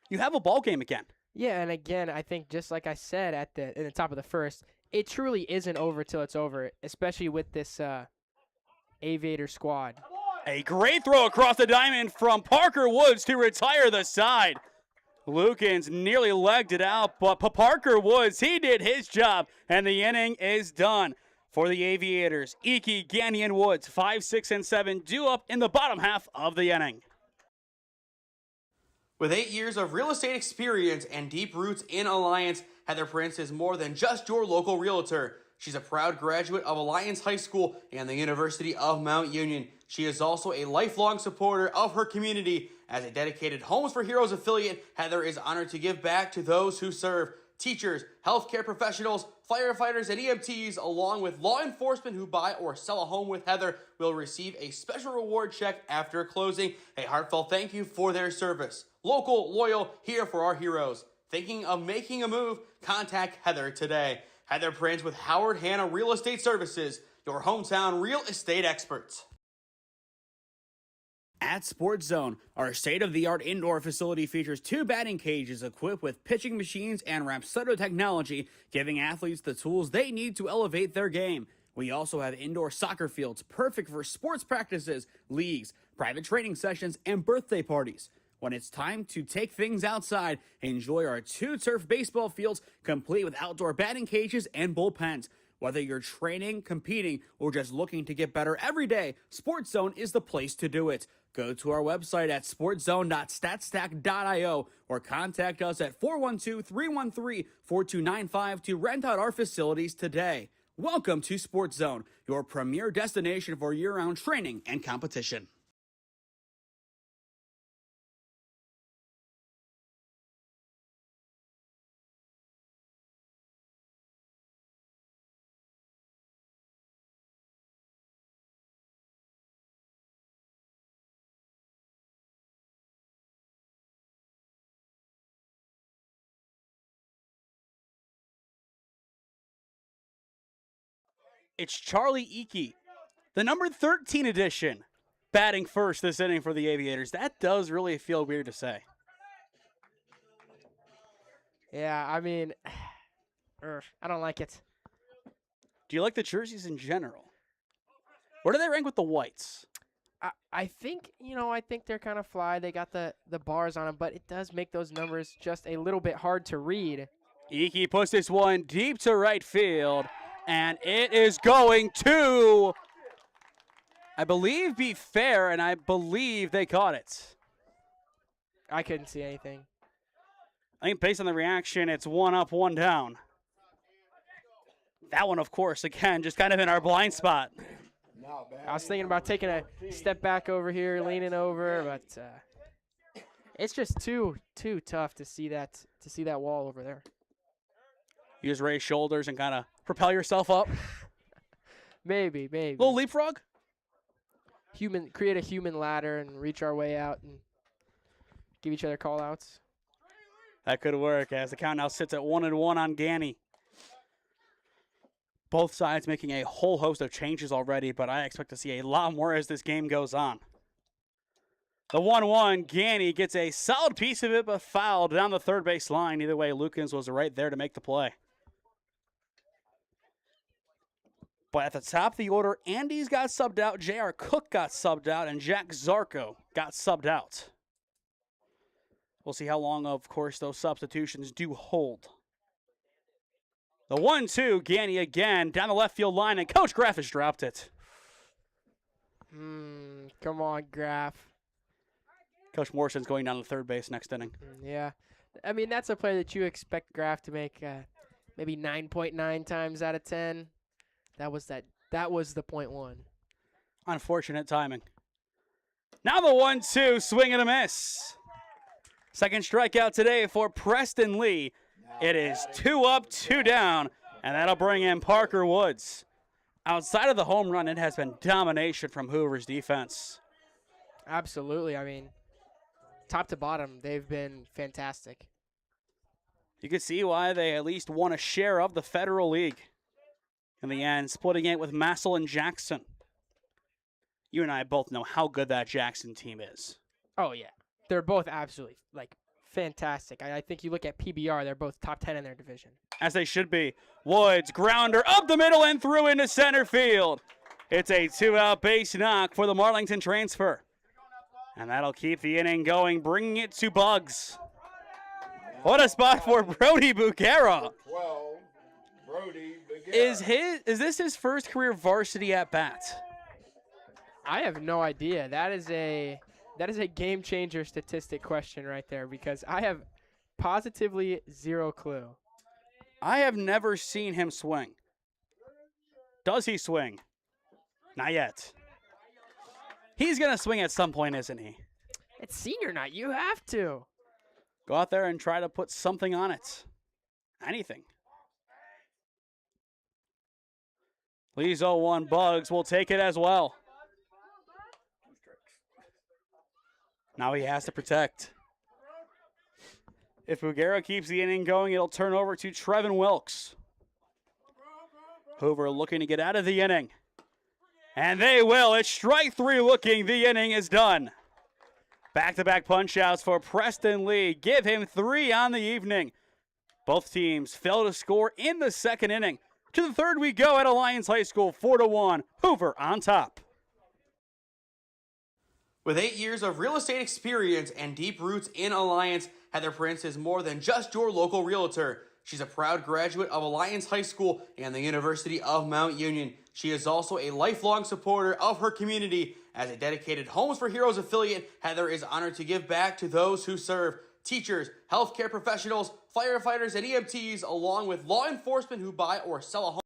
You have a ball game again. Yeah, and again, I think just like I said in the top of the first, it truly isn't over till it's over, especially with this Aviator squad. A great throw across the diamond from Parker Woods to retire the side. Lukens nearly legged it out, but Parker Woods, he did his job, and the inning is done for the Aviators. Iki, Ganny, and Woods, 5, 6, and 7, due up in the bottom half of the inning. With 8 years of real estate experience and deep roots in Alliance, Heather Prince is more than just your local realtor. She's a proud graduate of Alliance High School and the University of Mount Union. She is also a lifelong supporter of her community. As a dedicated Homes for Heroes affiliate, Heather is honored to give back to those who serve. Teachers, healthcare professionals, firefighters, and EMTs, along with law enforcement who buy or sell a home with Heather, will receive a special reward check after closing. A heartfelt thank you for their service. Local, loyal, here for our heroes. Thinking of making a move? Contact Heather today. Heather Prince with Howard Hanna Real Estate Services, your hometown real estate experts. At Sports Zone, our state-of-the-art indoor facility features 2 batting cages equipped with pitching machines and Rapsodo technology, giving athletes the tools they need to elevate their game. We also have indoor soccer fields perfect for sports practices, leagues, private training sessions, and birthday parties. When it's time to take things outside, enjoy our 2 turf baseball fields complete with outdoor batting cages and bullpens. Whether you're training, competing, or just looking to get better every day, Sports Zone is the place to do it. Go to our website at sportszone.statstack.io or contact us at 412-313-4295 to rent out our facilities today. Welcome to Sports Zone, your premier destination for year-round training and competition. It's Charlie Eakey, the number 13 edition, batting first this inning for the Aviators. That does really feel weird to say. Yeah, I mean, I don't like it. Do you like the jerseys in general? Where do they rank with the whites? I think, I think they're kind of fly. They got the bars on them, but it does make those numbers just a little bit hard to read. Eakey puts this one deep to right field, and it is going to, I believe, be fair, and I believe they caught it. I couldn't see anything. I think based on the reaction, it's 1 up, 1 down. That one, of course, again, just kind of in our blind spot. I was thinking about taking a step back over here, leaning over, but it's just too tough to see that wall over there. You just raise shoulders and kind of propel yourself up. Maybe. Little leapfrog? Create a human ladder and reach our way out and give each other call outs. That could work as the count now sits at 1-1 on Ganny. Both sides making a whole host of changes already, but I expect to see a lot more as this game goes on. The 1-1, Ganny gets a solid piece of it, but fouled down the third base line. Either way, Lukens was right there to make the play. But at the top of the order, Andes got subbed out, J.R. Cook got subbed out, and Jack Zarko got subbed out. We'll see how long, of course, those substitutions do hold. The 1-2, Ganny again, down the left field line, and Coach Graff has dropped it. Come on, Graff. Coach Morrison's going down to third base next inning. Yeah. I mean, that's a play that you expect Graff to make maybe 9.9 times out of 10. That was the .1. Unfortunate timing. Now the 1-2, swing and a miss. Second strikeout today for Preston Lee. It is 2 up, 2 down, and that'll bring in Parker Woods. Outside of the home run, it has been domination from Hoover's defense. Absolutely. I mean, top to bottom, they've been fantastic. You can see why they at least won a share of the Federal League. In the end, splitting it with Massell and Jackson. You and I both know how good that Jackson team is. Oh, yeah. They're both absolutely, fantastic. I think you look at PBR, they're both top 10 in their division. As they should be. Woods, grounder up the middle and through into center field. It's a 2-out base knock for the Marlington transfer. And that'll keep the inning going, bringing it to Bugs. What a spot for Brody Buchera. 12, Brody Buchera. Is this his first career varsity at bat? I have no idea. That is a game changer statistic question right there because I have positively zero clue. I have never seen him swing. Does he swing? Not yet. He's going to swing at some point, isn't he? It's senior night. You have to. Go out there and try to put something on it. Anything. Lee's 0-1. Bugs will take it as well. Now he has to protect. If Buchera keeps the inning going, it'll turn over to Trevin Wilkes. Hoover looking to get out of the inning. And they will. It's strike 3 looking. The inning is done. Back-to-back punch-outs for Preston Lee. Give him 3 on the evening. Both teams fail to score in the second inning. To the third we go at Alliance High School, 4-1. Hoover on top. With 8 years of real estate experience and deep roots in Alliance, Heather Prince is more than just your local realtor. She's a proud graduate of Alliance High School and the University of Mount Union. She is also a lifelong supporter of her community. As a dedicated Homes for Heroes affiliate, Heather is honored to give back to those who serve. Teachers, healthcare professionals, firefighters, and EMTs, along with law enforcement who buy or sell a home.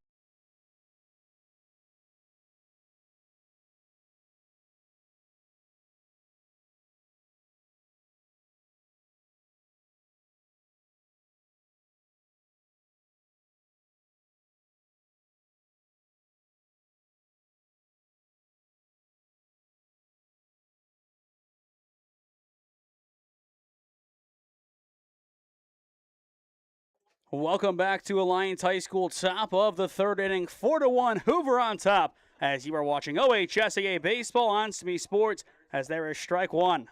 Welcome back to Alliance High School, top of the third inning, 4-1, Hoover on top, as you are watching OHSAA Baseball on SmeeSports, as there is strike one.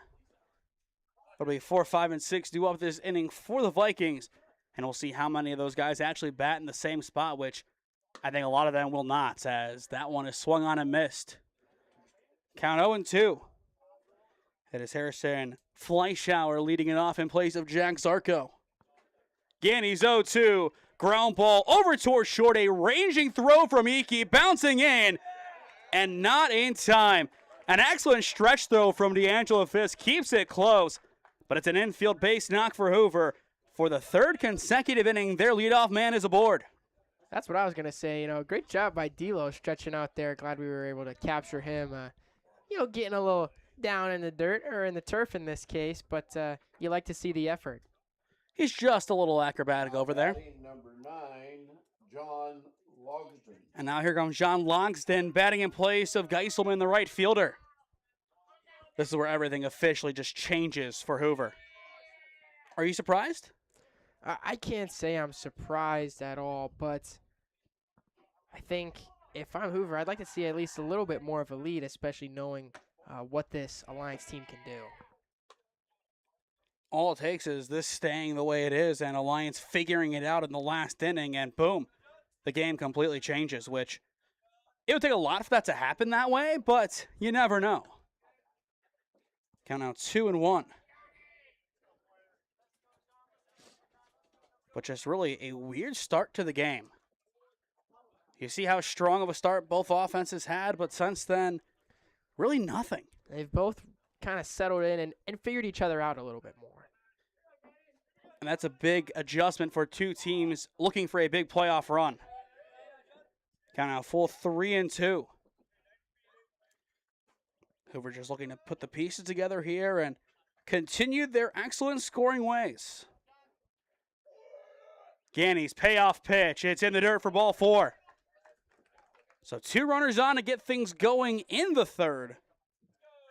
It'll be 4, 5, and 6 due up this inning for the Vikings, and we'll see how many of those guys actually bat in the same spot, which I think a lot of them will not, as that one is swung on and missed. Count 0-2. It is Harrison Fleischauer leading it off in place of Jack Zarko. Ganny's 0-2. Ground ball over towards short. A ranging throw from Iki, bouncing in, and not in time. An excellent stretch throw from D'Angelo Fisk keeps it close, but it's an infield base knock for Hoover. For the third consecutive inning, their leadoff man is aboard. That's what I was going to say. Great job by D'Lo stretching out there. Glad we were able to capture him. Getting a little down in the dirt, or in the turf in this case, but you like to see the effort. He's just a little acrobatic over there. Number 9, John Logsden. And now here comes John Logsden batting in place of Geiselman, the right fielder. This is where everything officially just changes for Hoover. Are you surprised? I can't say I'm surprised at all, but I think if I'm Hoover, I'd like to see at least a little bit more of a lead, especially knowing what this Alliance team can do. All it takes is this staying the way it is and Alliance figuring it out in the last inning, and boom, the game completely changes, which it would take a lot for that to happen that way, but you never know. Count out 2-1. But just really a weird start to the game. You see how strong of a start both offenses had, but since then, really nothing. They've both kind of settled in and figured each other out a little bit more. And that's a big adjustment for two teams looking for a big playoff run. Count out full 3-2. Hoover just looking to put the pieces together here and continue their excellent scoring ways. Ganny's payoff pitch. It's in the dirt for ball 4. So 2 runners on to get things going in the third.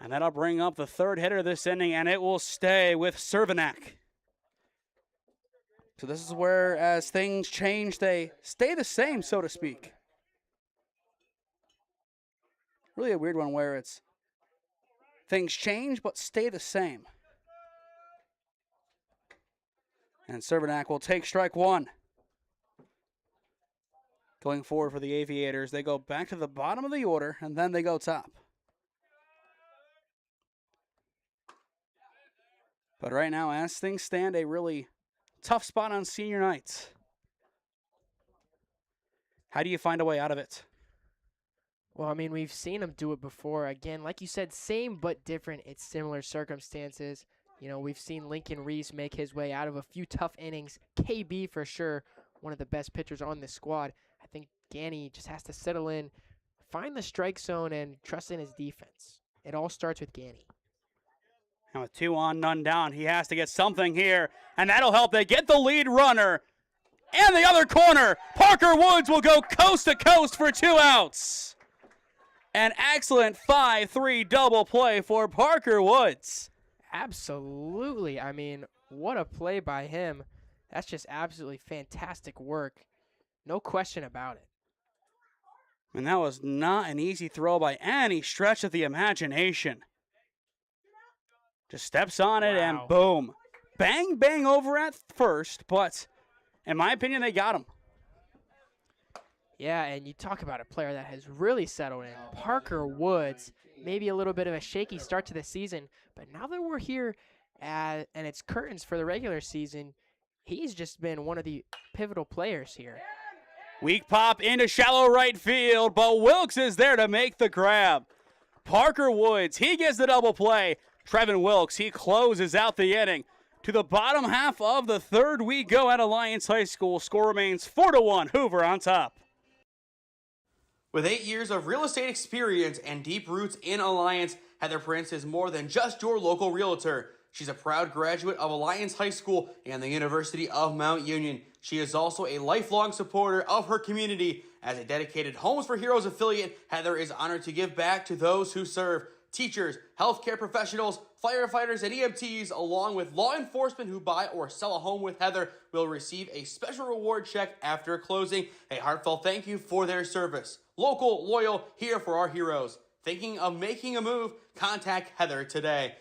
And that'll bring up the third hitter this inning, and it will stay with Cervenak. So this is where, as things change, they stay the same, so to speak. Really a weird one where it's things change but stay the same. And Cervenak will take strike 1. Going forward for the Aviators, they go back to the bottom of the order, and then they go top. But right now, as things stand, a really tough spot on senior night. How do you find a way out of it? Well, I mean, we've seen them do it before. Again, like you said, same but different. It's similar circumstances. We've seen Lincoln Reese make his way out of a few tough innings. KB, for sure, one of the best pitchers on the squad. I think Ganny just has to settle in, find the strike zone, and trust in his defense. It all starts with Ganny. And with 2 on, none down, he has to get something here, and that'll help. They get the lead runner. And the other corner, Parker Woods will go coast to coast for 2 outs. An excellent 5-3 double play for Parker Woods. Absolutely. I mean, what a play by him. That's just absolutely fantastic work. No question about it. And that was not an easy throw by any stretch of the imagination. Just steps on it and boom. Bang, bang over at first, but in my opinion, they got him. Yeah, and you talk about a player that has really settled in. Parker Woods, maybe a little bit of a shaky start to the season, but now that we're here and it's curtains for the regular season, he's just been one of the pivotal players here. Weak pop into shallow right field, but Wilkes is there to make the grab. Parker Woods, he gets the double play. Trevin Wilkes, he closes out the inning. To the bottom half of the third we go at Alliance High School. Score remains 4-1, Hoover on top. With 8 years of real estate experience and deep roots in Alliance, Heather Prince is more than just your local realtor. She's a proud graduate of Alliance High School and the University of Mount Union. She is also a lifelong supporter of her community. As a dedicated Homes for Heroes affiliate, Heather is honored to give back to those who serve. Teachers, healthcare professionals, firefighters, and EMTs, along with law enforcement who buy or sell a home with Heather, will receive a special reward check after closing. A heartfelt thank you for their service. Local, loyal, here for our heroes. Thinking of making a move? Contact Heather today.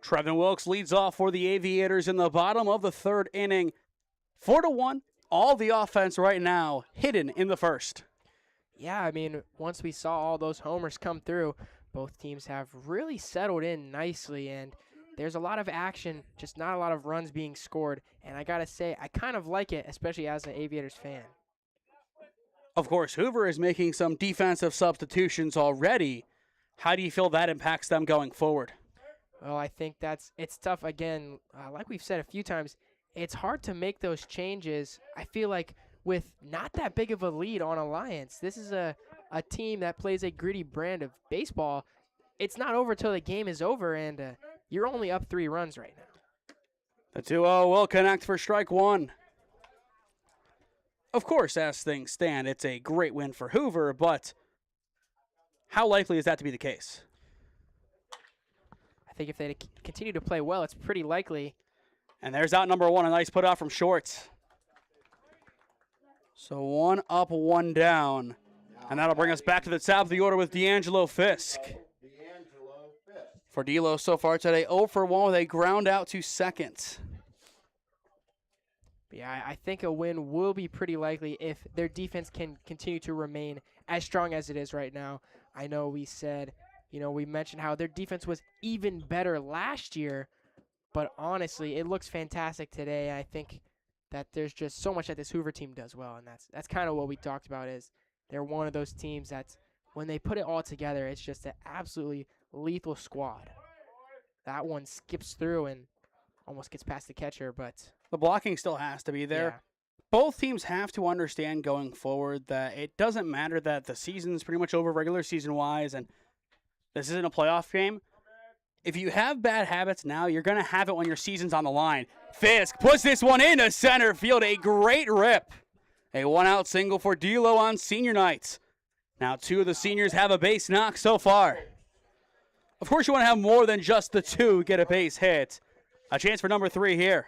Trevin Wilkes leads off for the Aviators in the bottom of the third inning. 4-1, all the offense right now hidden in the first. Yeah, I mean, once we saw all those homers come through, both teams have really settled in nicely, and there's a lot of action, just not a lot of runs being scored. And I got to say, I kind of like it, especially as an Aviators fan. Of course, Hoover is making some defensive substitutions already. How do you feel that impacts them going forward? Well, I think it's tough. Again, like we've said a few times, it's hard to make those changes. I feel like with not that big of a lead on Alliance, this is a team that plays a gritty brand of baseball. It's not over till the game is over, and you're only up 3 runs right now. The 2-0 will connect for strike one. Of course, as things stand, it's a great win for Hoover, but how likely is that to be the case? I think if they continue to play well, it's pretty likely. And there's out number one, a nice put off from short. So 1 up, 1 down. And that'll bring us back to the top of the order with D'Angelo Fisk. For D'Lo so far today, 0 for 1 with a ground out to second. Yeah, I think a win will be pretty likely if their defense can continue to remain as strong as it is right now. I know we said, we mentioned how their defense was even better last year, but honestly, it looks fantastic today. I think that there's just so much that this Hoover team does well, and that's kind of what we talked about is they're one of those teams that's, when they put it all together, it's just an absolutely lethal squad. That one skips through and almost gets past the catcher, but the blocking still has to be there. Yeah. Both teams have to understand going forward that it doesn't matter that the season's pretty much over regular season-wise and this isn't a playoff game. If you have bad habits now, you're going to have it when your season's on the line. Fisk puts this one into center field. A great rip. A 1-out single for D'Lo on senior night. Now 2 of the seniors have a base knock so far. Of course, you want to have more than just the 2 get a base hit. A chance for number 3 here.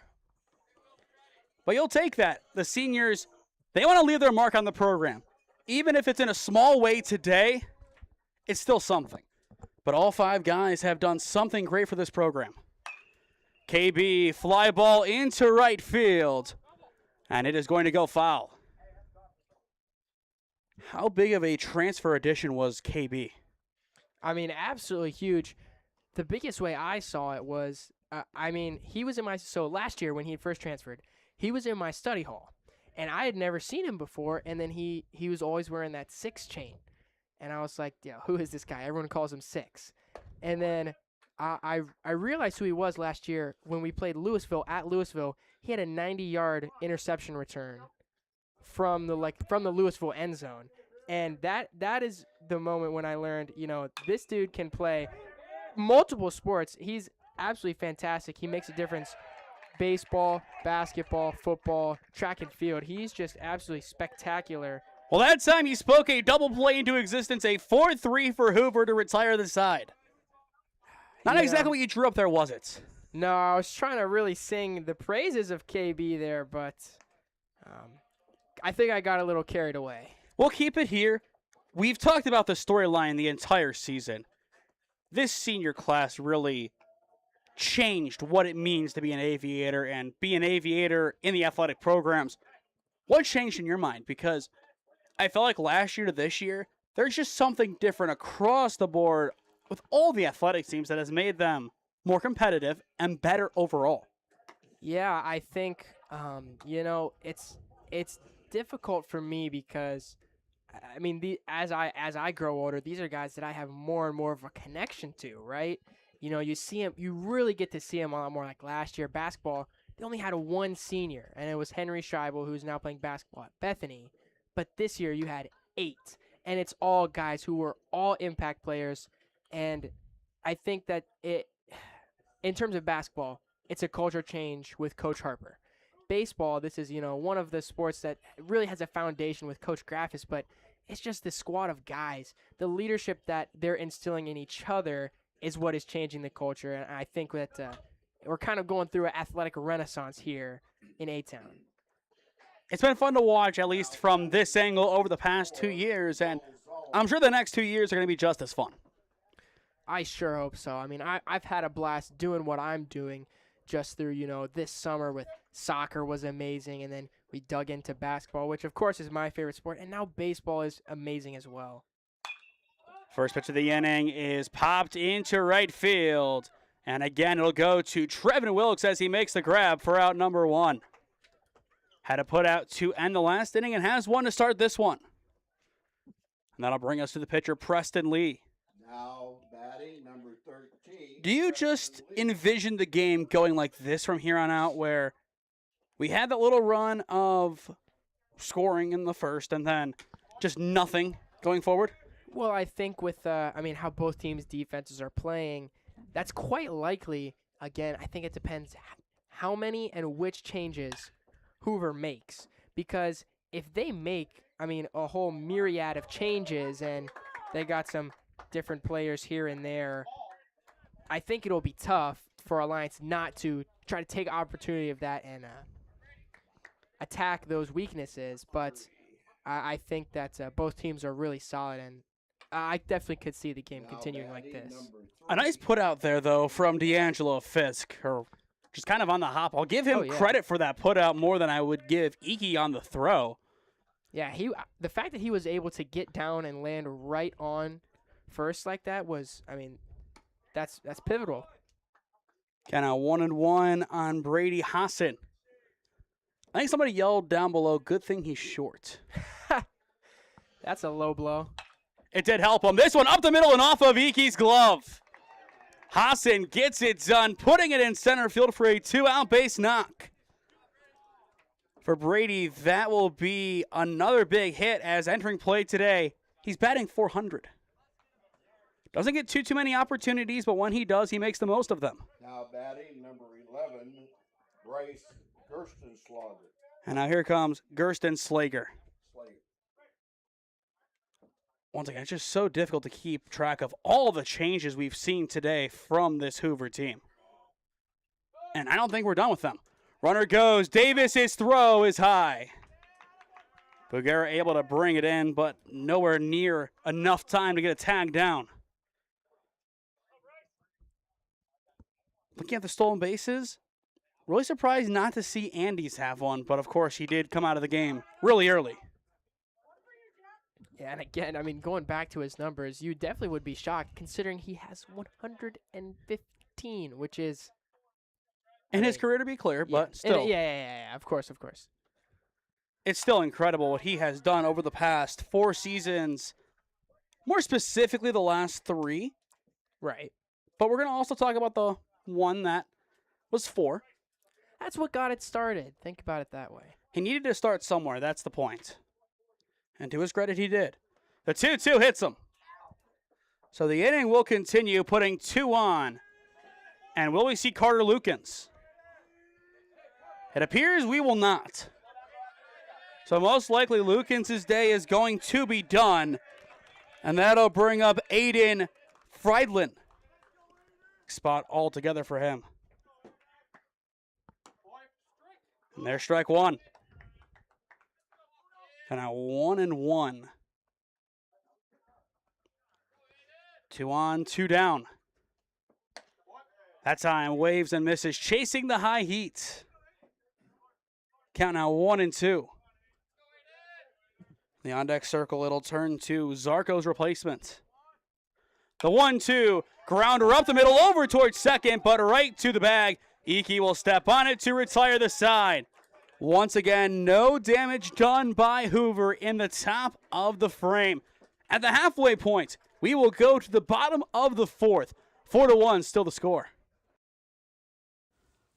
But you'll take that. The seniors, they want to leave their mark on the program. Even if it's in a small way today, it's still something. But all 5 guys have done something great for this program. KB, fly ball into right field. And it is going to go foul. How big of a transfer addition was KB? I mean, absolutely huge. The biggest way I saw it was, he was in so last year when he had first transferred, he was in my study hall. And I had never seen him before, and then he was always wearing that 6 chain. And I was like, who is this guy? Everyone calls him 6. And then I realized who he was last year when we played Louisville at Louisville. He had a 90-yard interception return from the Louisville end zone. And that is the moment when I learned, this dude can play multiple sports. He's absolutely fantastic. He makes a difference. Baseball, basketball, football, track and field. He's just absolutely spectacular. Well, that time he spoke a double play into existence, a 4-3 for Hoover to retire the side. Not exactly what you drew up there, was it? No, I was trying to really sing the praises of KB there, but I think I got a little carried away. We'll keep it here. we've talked about the storyline the entire season. This senior class really changed what it means to be an aviator and be an aviator in the athletic programs. What changed in your mind? Because I felt like last year to this year, there's just something different across the board with all the athletic teams that has made them more competitive and better overall. Yeah, I think it's difficult for me because I mean as I grow older, these are guys that I have more and more of a connection to, right? You see him, you really get to see him a lot more. Like last year, basketball, they only had one senior, and it was Henry Scheibel, who's now playing basketball at Bethany. But this year, you had 8, and it's all guys who were all impact players. And I think that in terms of basketball, it's a culture change with Coach Harper. Baseball, this is, one of the sports that really has a foundation with Coach Graffis, but it's just the squad of guys. The leadership that they're instilling in each other is what is changing the culture, and I think that we're kind of going through an athletic renaissance here in A-Town. It's been fun to watch, at least from this angle, over the past 2 years, and I'm sure the next 2 years are going to be just as fun. I sure hope so. I mean, I've had a blast doing what I'm doing just through, this summer with soccer was amazing, and then we dug into basketball, which, of course, is my favorite sport, and now baseball is amazing as well. First pitch of the inning is popped into right field. And again, it'll go to Trevin Wilkes as he makes the grab for out number 1. Had to put out to end the last inning and has one to start this one. And that'll bring us to the pitcher, Preston Lee. Now batting number 13. Do you just envision the game going like this from here on out, where we had that little run of scoring in the first and then just nothing going forward? Well, I think with how both teams' defenses are playing, that's quite likely. Again, I think it depends how many and which changes Hoover makes. Because if they make, a whole myriad of changes and they got some different players here and there, I think it'll be tough for Alliance not to try to take opportunity of that and attack those weaknesses. But I think that both teams are really solid, and I definitely could see the game continuing like this. A nice put out there, though, from D'Angelo Fisk, or just kind of on the hop. I'll give him credit for that put out more than I would give Iki on the throw. Yeah, the fact that he was able to get down and land right on first like that was, that's pivotal. Kind of 1-1 on Brady Hassan. I think somebody yelled down below, good thing he's short. That's a low blow. It did help him. This one up the middle and off of Iki's glove. Hassan gets it done, putting it in center field for a 2-out base knock. For Brady, that will be another big hit, as entering play today, he's batting .400. Doesn't get too many opportunities, but when he does, he makes the most of them. Now batting number 11, Bryce Gerstenslager. And now here comes Gersten Slager. Once again, it's just so difficult to keep track of all the changes we've seen today from this Hoover team. And I don't think we're done with them. Runner goes. Davis's throw is high. Bugera able to bring it in, but nowhere near enough time to get a tag down. Looking at the stolen bases, really surprised not to see Andes have one, but of course he did come out of the game really early. Yeah, and again, going back to his numbers, you definitely would be shocked considering he has 115, which is... In his career, to be clear, but still. Yeah, of course. It's still incredible what he has done over the past 4 seasons, more specifically the last 3. Right. But we're going to also talk about the one that was 4. That's what got it started. Think about it that way. He needed to start somewhere. That's the point. And to his credit, he did. The 2-2 hits him. So the inning will continue, putting 2 on. And will we see Carter Lukens? It appears we will not. So most likely Lukens' day is going to be done. And that'll bring up Aiden Friedland. Spot all together for him. And there's strike 1. And now 1-1. 2 on, 2 down. That time, waves and misses, chasing the high heat. Count now 1-2. The on-deck circle, it'll turn to Zarco's replacement. The 1-2, grounder up the middle, over towards second, but right to the bag. Iki will step on it to retire the side. Once again, no damage done by Hoover in the top of the frame. At the halfway point, we will go to the bottom of the fourth. 4-1, still the score.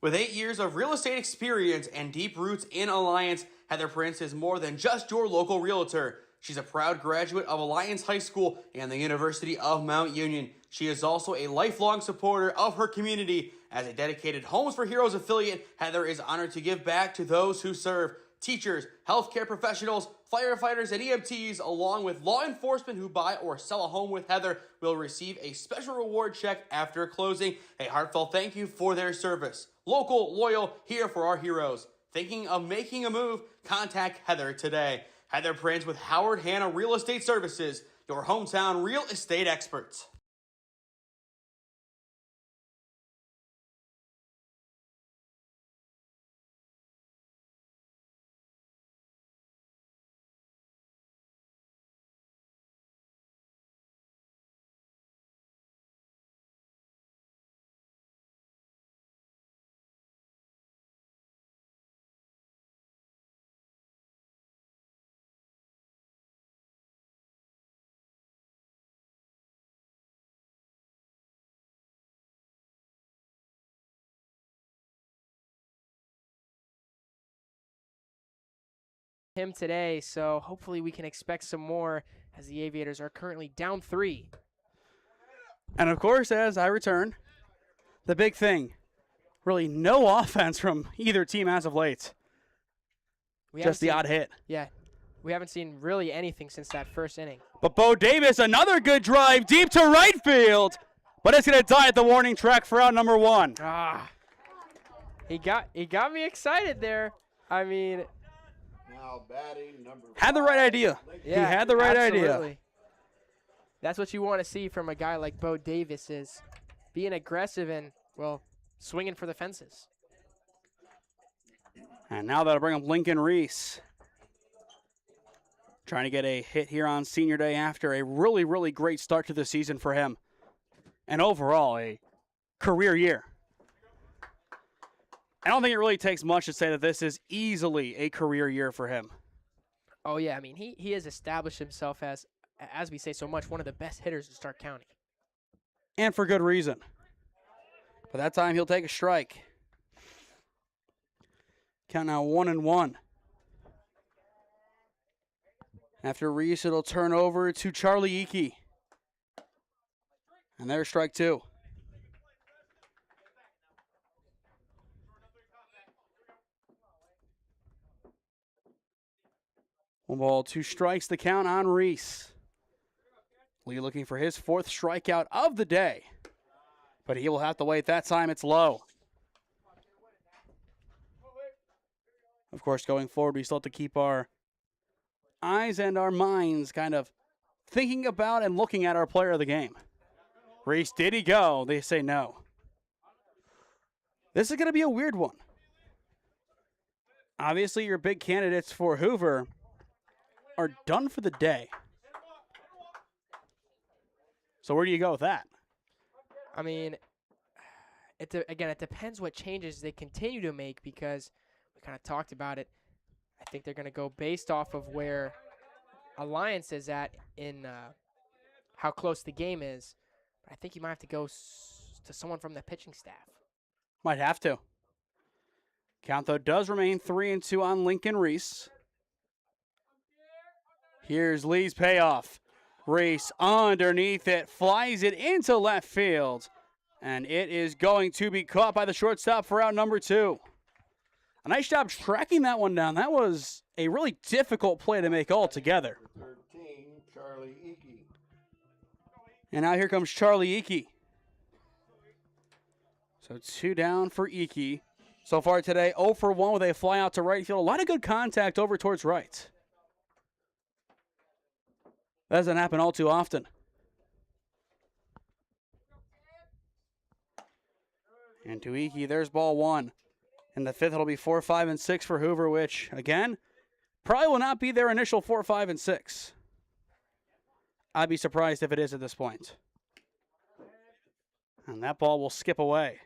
With 8 years of real estate experience and deep roots in Alliance, Heather Prince is more than just your local realtor. She's a proud graduate of Alliance High School and the University of Mount Union. She is also a lifelong supporter of her community. As a dedicated Homes for Heroes affiliate, Heather is honored to give back to those who serve. Teachers, healthcare professionals, firefighters, and EMTs, along with law enforcement who buy or sell a home with Heather, will receive a special reward check after closing. A heartfelt thank you for their service. Local, loyal, here for our heroes. Thinking of making a move? Contact Heather today. Heather Prince with Howard Hanna Real Estate Services, your hometown real estate experts. Him today, so hopefully we can expect some more as the Aviators are currently down 3. And of course, as I return, the big thing, really no offense from either team as of late. Just the odd hit. Yeah, we haven't seen really anything since that first inning. But Bo Davis, another good drive deep to right field, but it's going to die at the warning track for out number 1. He got me excited there. I mean, Now batting number had the right idea. yeah, He had the right absolutely. idea. That's what you want to see from a guy like Bo Davis, is being aggressive and, well, swinging for the fences. And now that'll bring up Lincoln Reese. Trying to get a hit here on senior day after a really, really great start to the season for him. And overall, a career year. I don't think it really takes much to say that this is easily a career year for him. Oh, yeah, I mean, he has established himself as we say so much, one of the best hitters in Stark County. And for good reason. But that time he'll take a strike. Count now 1-1. After Reese, it'll turn over to Charlie Iki. And there's strike 2. One ball, 2 strikes, the count on Reese. Lee looking for his 4th strikeout of the day. But he will have to wait. That time it's low. Of course, going forward, we still have to keep our eyes and our minds kind of thinking about and looking at our player of the game. Reese, did he go? They say no. This is going to be a weird one. Obviously, your big candidates for Hoover are done for the day. So where do you go with that? I mean, again, it depends what changes they continue to make, because we kind of talked about it. I think they're going to go based off of where Alliance is at in how close the game is. But I think you might have to go to someone from the pitching staff. Might have to. Count, though, does remain 3-2 on Lincoln Reese. Here's Lee's payoff. Reese underneath it, flies it into left field, and it is going to be caught by the shortstop for out number 2. A nice job tracking that one down. That was a really difficult play to make altogether. 13, Charlie Iki. And now here comes Charlie Iki. So 2 down for Iki. So far today, 0 for 1 with a fly out to right field. A lot of good contact over towards right. That doesn't happen all too often. And to Iki, there's ball 1. In the 5th, it'll be 4, 5, and 6 for Hoover, which, again, probably will not be their initial 4, 5, and 6. I'd be surprised if it is at this point. And that ball will skip away.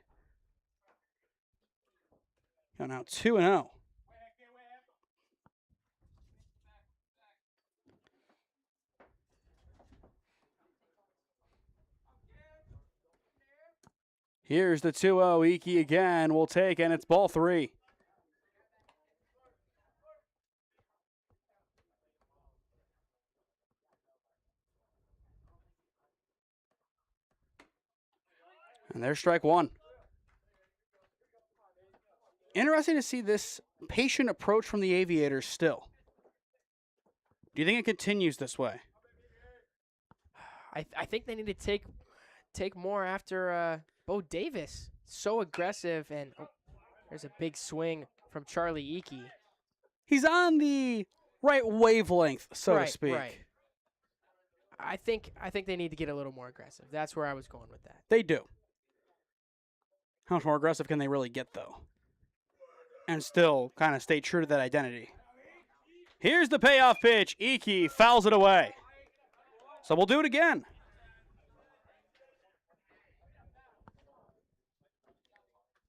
Go now 2-0. Here's the 2-0. Iki again will take, and it's ball 3. And there's strike 1. Interesting to see this patient approach from the Aviators still. Do you think it continues this way? I think they need to take more after Bo Davis. So aggressive, and there's a big swing from Charlie Iki. He's on the right wavelength, so to speak. Right. I think they need to get a little more aggressive. That's where I was going with that. They do. How much more aggressive can they really get, though? And still kind of stay true to that identity. Here's the payoff pitch. Iki fouls it away. So we'll do it again.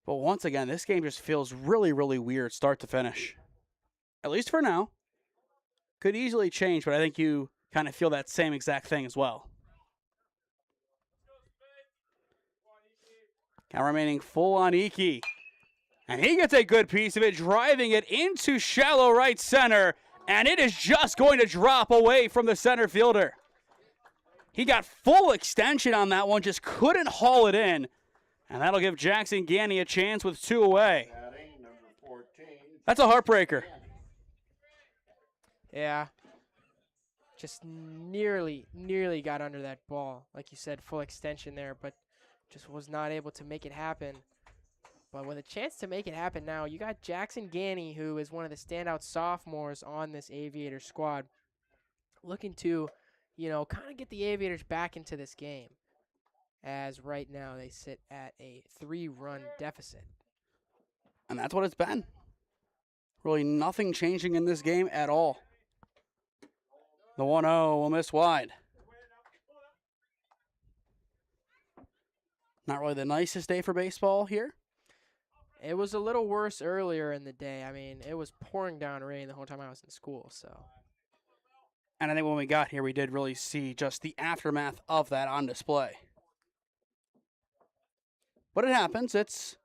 But once again, this game just feels really, really weird start to finish. At least for now. Could easily change, but I think you kind of feel that same exact thing as well. Count remaining full on Iki. And he gets a good piece of it, driving it into shallow right center. And it is just going to drop away from the center fielder. He got full extension on that one, just couldn't haul it in. And that'll give Jackson Ganny a chance with 2 away. That's a heartbreaker. Yeah. Just nearly got under that ball. Like you said, full extension there, but just was not able to make it happen. But with a chance to make it happen now, you got Jackson Ganny, who is one of the standout sophomores on this Aviator squad, looking to, kind of get the Aviators back into this game. As right now they sit at a 3-run deficit. And that's what it's been. Really nothing changing in this game at all. The 1-0 will miss wide. Not really the nicest day for baseball here. It was a little worse earlier in the day. I mean, it was pouring down rain the whole time I was in school, so. And I think when we got here, we did really see just the aftermath of that on display. But it happens. It's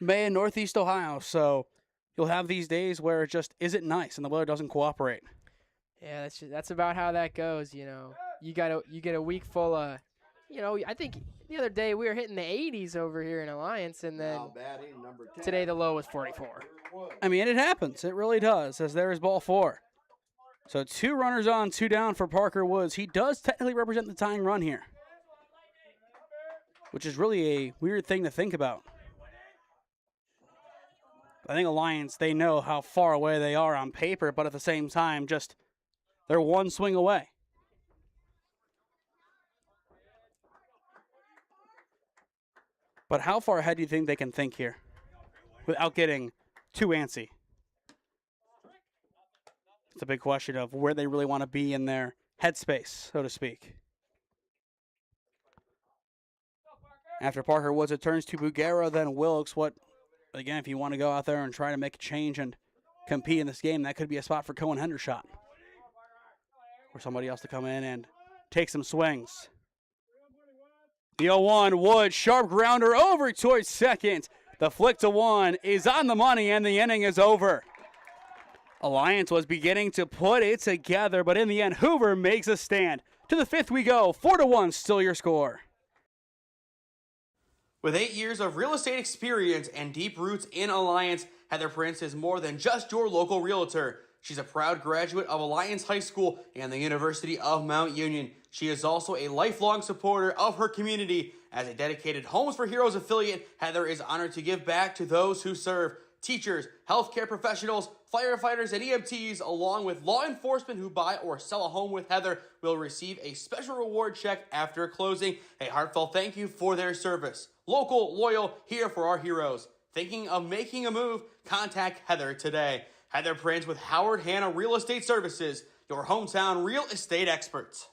May in Northeast Ohio, so you'll have these days where it just isn't nice and the weather doesn't cooperate. Yeah, that's about how that goes. You get a week full of, I think the other day we were hitting the 80s over here in Alliance, and then today the low was 44. I mean, it happens. It really does. As there is ball 4. So 2 runners on, 2 down for Parker Woods. He does technically represent the tying run here, which is really a weird thing to think about. I think Alliance, they know how far away they are on paper, but at the same time, just they're 1 swing away. But how far ahead do you think they can think here without getting too antsy? It's a big question of where they really want to be in their headspace, so to speak. After Parker Woods, it turns to Bugera, then Wilkes. Again, if you want to go out there and try to make a change and compete in this game, that could be a spot for Cohen Hendershot. Or somebody else to come in and take some swings. The 0-1, Woods, sharp grounder over towards second. The flick to 1 is on the money, and the inning is over. Alliance was beginning to put it together, but in the end, Hoover makes a stand. To the 5th we go, 4-1, still your score. With 8 years of real estate experience and deep roots in Alliance, Heather Prince is more than just your local realtor. She's a proud graduate of Alliance High School and the University of Mount Union. She is also a lifelong supporter of her community. As a dedicated Homes for Heroes affiliate, Heather is honored to give back to those who serve. Teachers, healthcare professionals, firefighters, and EMTs, along with law enforcement who buy or sell a home with Heather, will receive a special reward check after closing. A heartfelt thank you for their service. Local, loyal, here for our heroes. Thinking of making a move? Contact Heather today. Heather Prince with Howard Hanna Real Estate Services, your hometown real estate experts.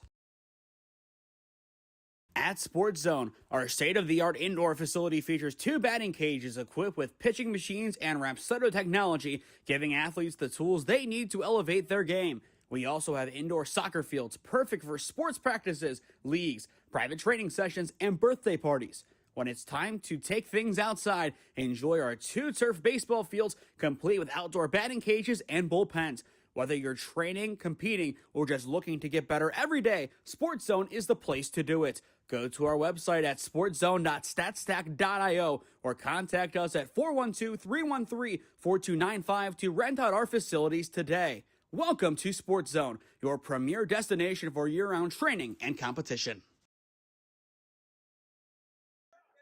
At Sports Zone, our state-of-the-art indoor facility features 2 batting cages equipped with pitching machines and Rapsodo technology, giving athletes the tools they need to elevate their game. We also have indoor soccer fields perfect for sports practices, leagues, private training sessions, and birthday parties. When it's time to take things outside, enjoy our 2 turf baseball fields complete with outdoor batting cages and bullpens. Whether you're training, competing, or just looking to get better every day, Sports Zone is the place to do it. Go to our website at sportszone.statstack.io or contact us at 412-313-4295 to rent out our facilities today. Welcome to Sports Zone, your premier destination for year-round training and competition.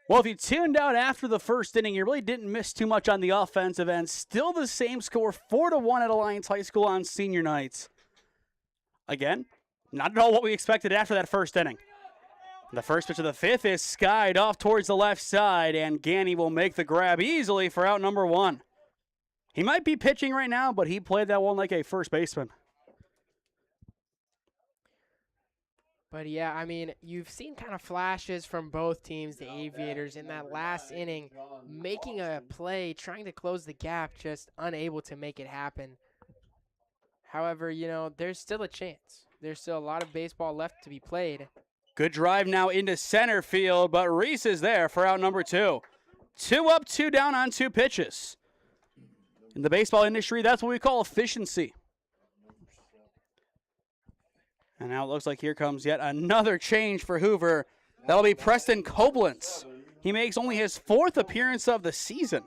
Well, if you tuned out after the first inning, you really didn't miss too much on the offensive end. Still the same score, 4-1 at Alliance High School on senior nights. Again, not at all what we expected after that first inning. The first pitch of the 5th is skied off towards the left side, and Ganny will make the grab easily for out number 1. He might be pitching right now, but he played that one like a first baseman. But yeah, I mean, you've seen kind of flashes from both teams, the Aviators, in that last inning, making a play, trying to close the gap, just unable to make it happen. However, you know, there's still a chance. There's still a lot of baseball left to be played. Good drive now into center field, but Reese is there for out number 2. 2 up, 2 down on 2 pitches. In the baseball industry, that's what we call efficiency. And now it looks like here comes yet another change for Hoover. That'll be Preston Koblenz. He makes only his 4th appearance of the season.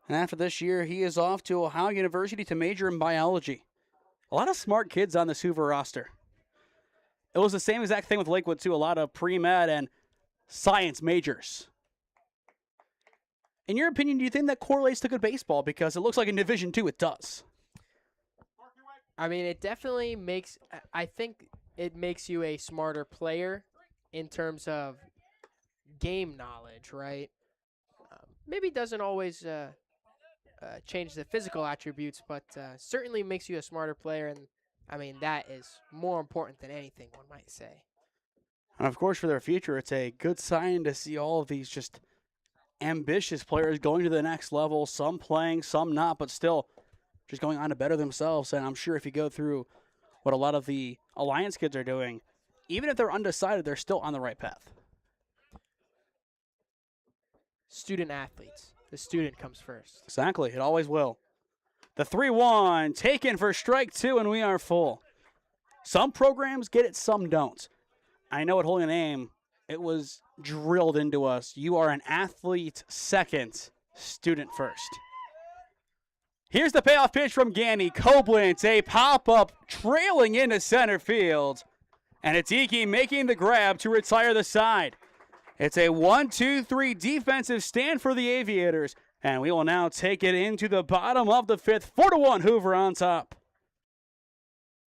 And after this year, he is off to Ohio University to major in biology. A lot of smart kids on this Hoover roster. It was the same exact thing with Lakewood, too. A lot of pre-med and science majors. In your opinion, do you think that correlates to good baseball? Because it looks like in Division II it does. I mean, it definitely makes, I think it makes you a smarter player in terms of game knowledge, right? Maybe doesn't always change the physical attributes, but certainly makes you a smarter player. And I mean, that is more important than anything, one might say. And of course, for their future, it's a good sign to see all of these just ambitious players going to the next level, some playing, some not, but still just going on to better themselves. And I'm sure if you go through what a lot of the Alliance kids are doing, even if they're undecided, they're still on the right path. Student athletes. The student comes first. Exactly. It always will. The 3-1 taken for strike 2, and we are full. Some programs get it, some don't. I know at Holy Name, it was drilled into us. You are an athlete second, student first. Here's the payoff pitch from Ganny. Koblenz, a pop-up trailing into center field. And it's Iki making the grab to retire the side. It's a 1-2-3 defensive stand for the Aviators. And we will now take it into the bottom of the 5th. 4-1 Hoover on top.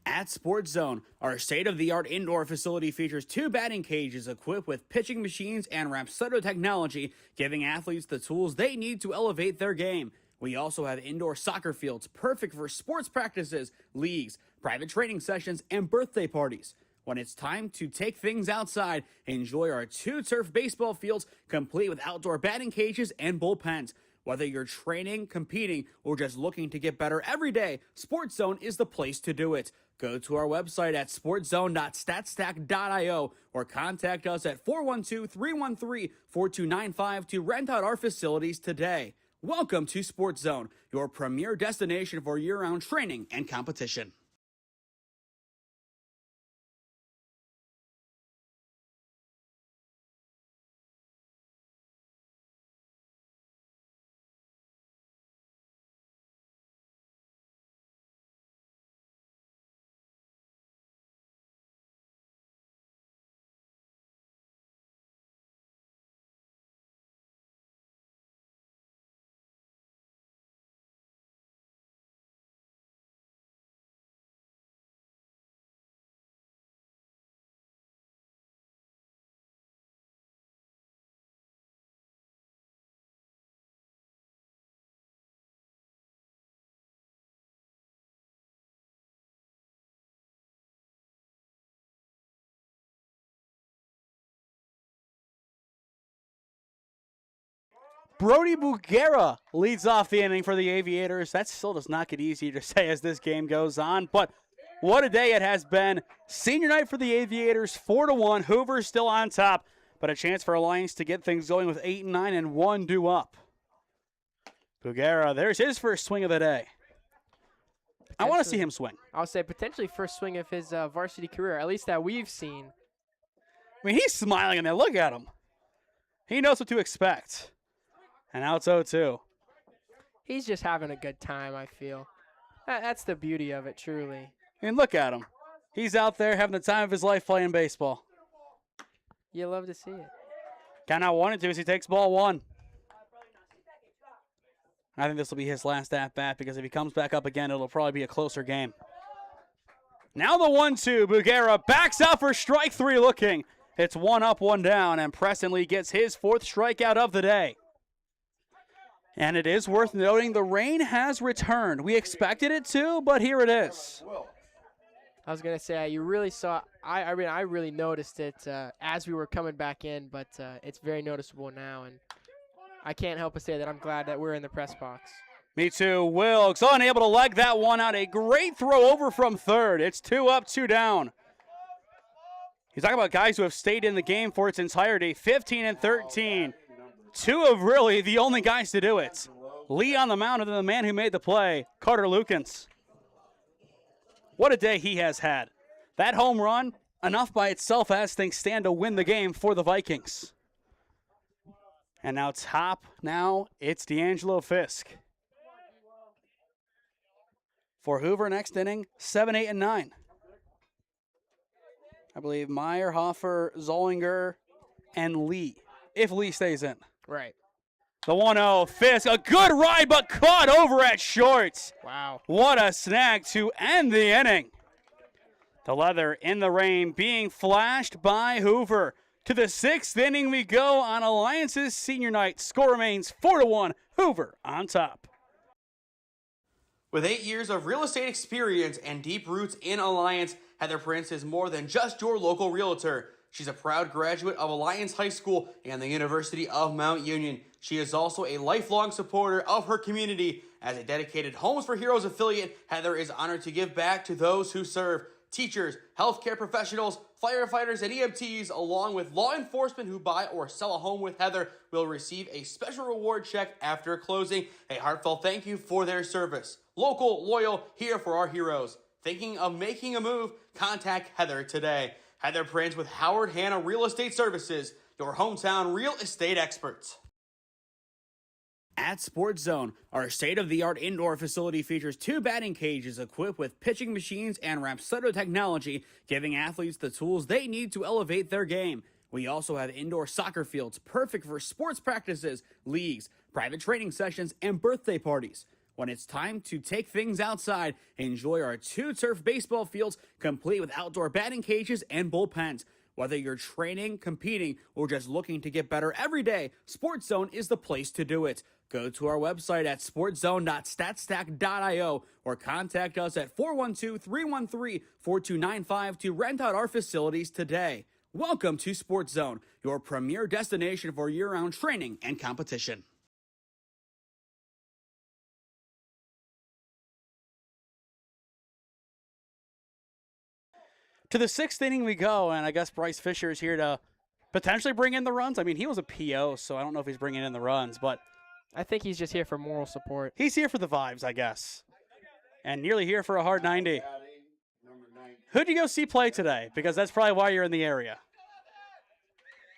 At Sports Zone, our state-of-the-art indoor facility features 2 batting cages equipped with pitching machines and Rapsodo technology, giving athletes the tools they need to elevate their game. We also have indoor soccer fields perfect for sports practices, leagues, private training sessions, and birthday parties. When it's time to take things outside, enjoy our 2 turf baseball fields complete with outdoor batting cages and bullpens. Whether you're training, competing, or just looking to get better every day, Sports Zone is the place to do it. Go to our website at sportszone.statstack.io or contact us at 412-313-4295 to rent out our facilities today. Welcome to Sports Zone, your premier destination for year-round training and competition. Brody Bugera leads off the inning for the Aviators. That still does not get easier to say as this game goes on, but what a day it has been. Senior night for the Aviators, 4-1. Hoover still on top, but a chance for Alliance to get things going with 8-9 and 1 due up. Bugera, there's his first swing of the day. I want to see him swing. I'll say potentially first swing of his varsity career, at least that we've seen. I mean, he's smiling in there. Look at him. He knows what to expect. And now it's 0-2. He's just having a good time, I feel. That's the beauty of it, truly. I mean, look at him. He's out there having the time of his life playing baseball. You love to see it. Count out 1-2 as he takes ball 1. I think this will be his last at-bat because if he comes back up again, it'll probably be a closer game. Now the 1-2. Bugera backs out for strike 3 looking. It's 1 up, 1 down, and Preston Lee gets his 4th strikeout of the day. And it is worth noting the rain has returned. We expected it to, but here it is. I was going to say, you really saw, I really noticed it as we were coming back in, but it's very noticeable now, and I can't help but say that I'm glad that we're in the press box. Me too. Wilkes unable to leg that one out. A great throw over from third. It's 2 up, 2 down. He's talking about guys who have stayed in the game for its entirety, 15 and 13. 2 of really the only guys to do it. Lee on the mound, and then the man who made the play, Carter Lukens. What a day he has had. That home run, enough by itself as things stand to win the game for the Vikings. And now it's D'Angelo Fisk. For Hoover next inning, 7, 8, and 9. I believe Meyer, Hoffer, Zollinger, and Lee, if Lee stays in. Right. The 1-0, Fisk, a good ride, but caught over at short. Wow. What a snag to end the inning. The leather in the rain being flashed by Hoover. To the 6th inning we go on Alliance's senior night. Score remains 4-1, Hoover on top. With 8 years of real estate experience and deep roots in Alliance, Heather Prince is more than just your local realtor. She's a proud graduate of Alliance High School and the University of Mount Union. She is also a lifelong supporter of her community. As a dedicated Homes for Heroes affiliate, Heather is honored to give back to those who serve. Teachers, healthcare professionals, firefighters, and EMTs, along with law enforcement who buy or sell a home with Heather, will receive a special reward check after closing. A heartfelt thank you for their service. Local, loyal, here for our heroes. Thinking of making a move? Contact Heather today. Heather Prince with Howard Hanna Real Estate Services, your hometown real estate experts. At Sports Zone, our state-of-the-art indoor facility features 2 batting cages equipped with pitching machines and Rapsodo technology, giving athletes the tools they need to elevate their game. We also have indoor soccer fields perfect for sports practices, leagues, private training sessions, and birthday parties. When it's time to take things outside, enjoy our 2 turf baseball fields complete with outdoor batting cages and bullpens. Whether you're training, competing, or just looking to get better every day, Sports Zone is the place to do it. Go to our website at sportszone.statstack.io or contact us at 412-313-4295 to rent out our facilities today. Welcome to Sports Zone, your premier destination for year-round training and competition. To the 6th inning we go, and I guess Bryce Fisher is here to potentially bring in the runs. I mean, he was a PO, so I don't know if he's bringing in the runs, but I think he's just here for moral support. he's here for the vibes, I guess, and nearly here for a hard 90. Who'd you go see play today? Because that's probably why you're in the area.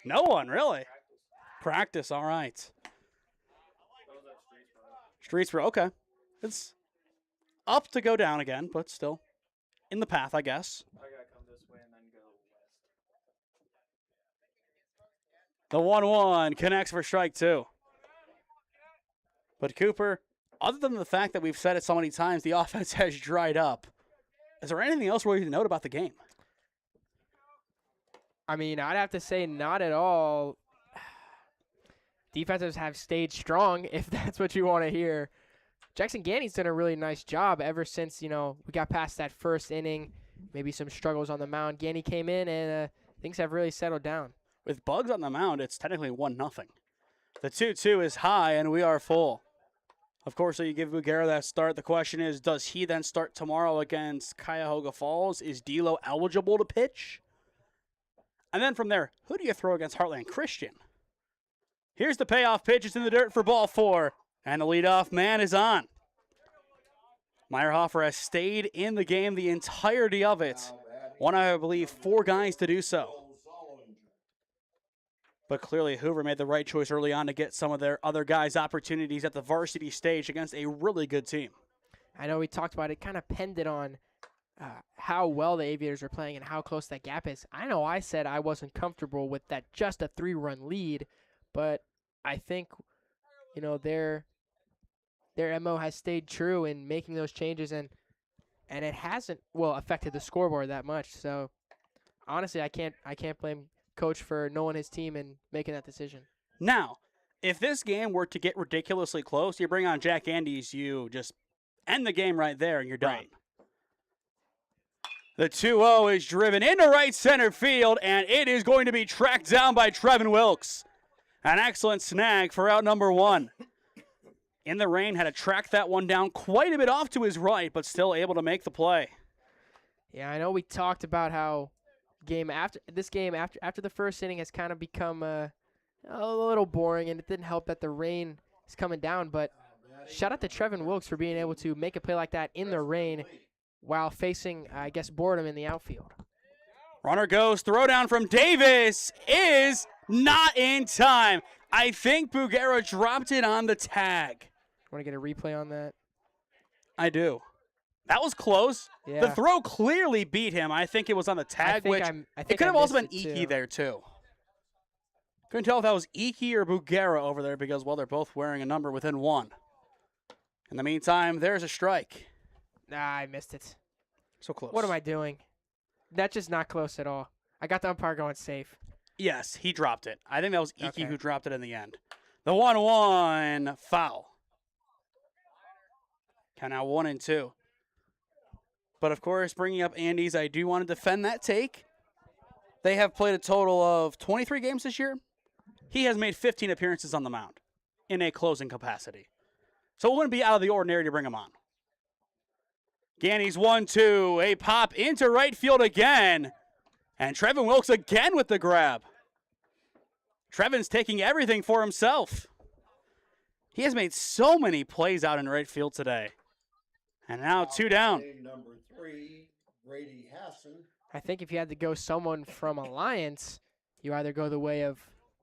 No one, really? Practice, all right. Streetsboro, okay. It's up to go down again, but still in the path, I guess. The 1-1 connects for strike 2. But Cooper, other than the fact that we've said it so many times, the offense has dried up. Is there anything else we need to note about the game? I mean, I'd have to say not at all. Defensives have stayed strong, if that's what you want to hear. Jackson Ganny's done a really nice job ever since, we got past that first inning. Maybe some struggles on the mound. Ganny came in, and things have really settled down. With Bugs on the mound, it's technically 1-0. The 2-2 is high, and we are full. Of course, so you give Bugera that start. The question is, does he then start tomorrow against Cuyahoga Falls? Is D'Lo eligible to pitch? And then from there, who do you throw against Heartland Christian? Here's the payoff pitch. It's in the dirt for ball 4, and the leadoff man is on. Meyerhofer has stayed in the game the entirety of it. One, I believe, 4 guys to do so. But clearly, Hoover made the right choice early on to get some of their other guys opportunities at the varsity stage against a really good team. I know we talked about it, kind of pended on how well the Aviators are playing and how close that gap is. I know I said I wasn't comfortable with that just a 3-run lead, but I think, you know, their MO has stayed true in making those changes, and it hasn't, well, affected the scoreboard that much. So honestly, I can't blame Coach for knowing his team and making that decision. Now, if this game were to get ridiculously close, you bring on Jack Andes, you just end the game right there and you're done. Right. The 2-0 is driven into right center field, and it is going to be tracked down by Trevin Wilkes. An excellent snag for out number 1. In the rain, had to track that one down quite a bit off to his right, but still able to make the play. Yeah, I know we talked about how this game after the first inning has kind of become a little boring, and it didn't help that the rain is coming down. But shout out to Trevin Wilkes for being able to make a play like that in the rain while facing, I guess, boredom in the outfield. Runner goes, throw down from Davis is not in time. I think Bugera dropped it on the tag. Want to get a replay on that? I do. That was close. Yeah. The throw clearly beat him. I think it was on the tag, I which think it could have I also been missed it, Iki too. there, too. Couldn't tell if that was Iki or Bugera over there because, well, they're both wearing a number within 1. In the meantime, there's a strike. Nah, I missed it. So close. What am I doing? That's just not close at all. I got the umpire going safe. Yes, he dropped it. I think that was Iki Okay. who dropped it in the end. The 1-1 foul. Count now 1-2. But, of course, bringing up Andes, I do want to defend that take. They have played a total of 23 games this year. He has made 15 appearances on the mound in a closing capacity. So it wouldn't be out of the ordinary to bring him on. Ganny's 1-2, a pop into right field again. And Trevin Wilkes again with the grab. Trevin's taking everything for himself. He has made so many plays out in right field today. And now 2 down. Number 3, Brady Hassan. I think if you had to go someone from Alliance, you either go the way of,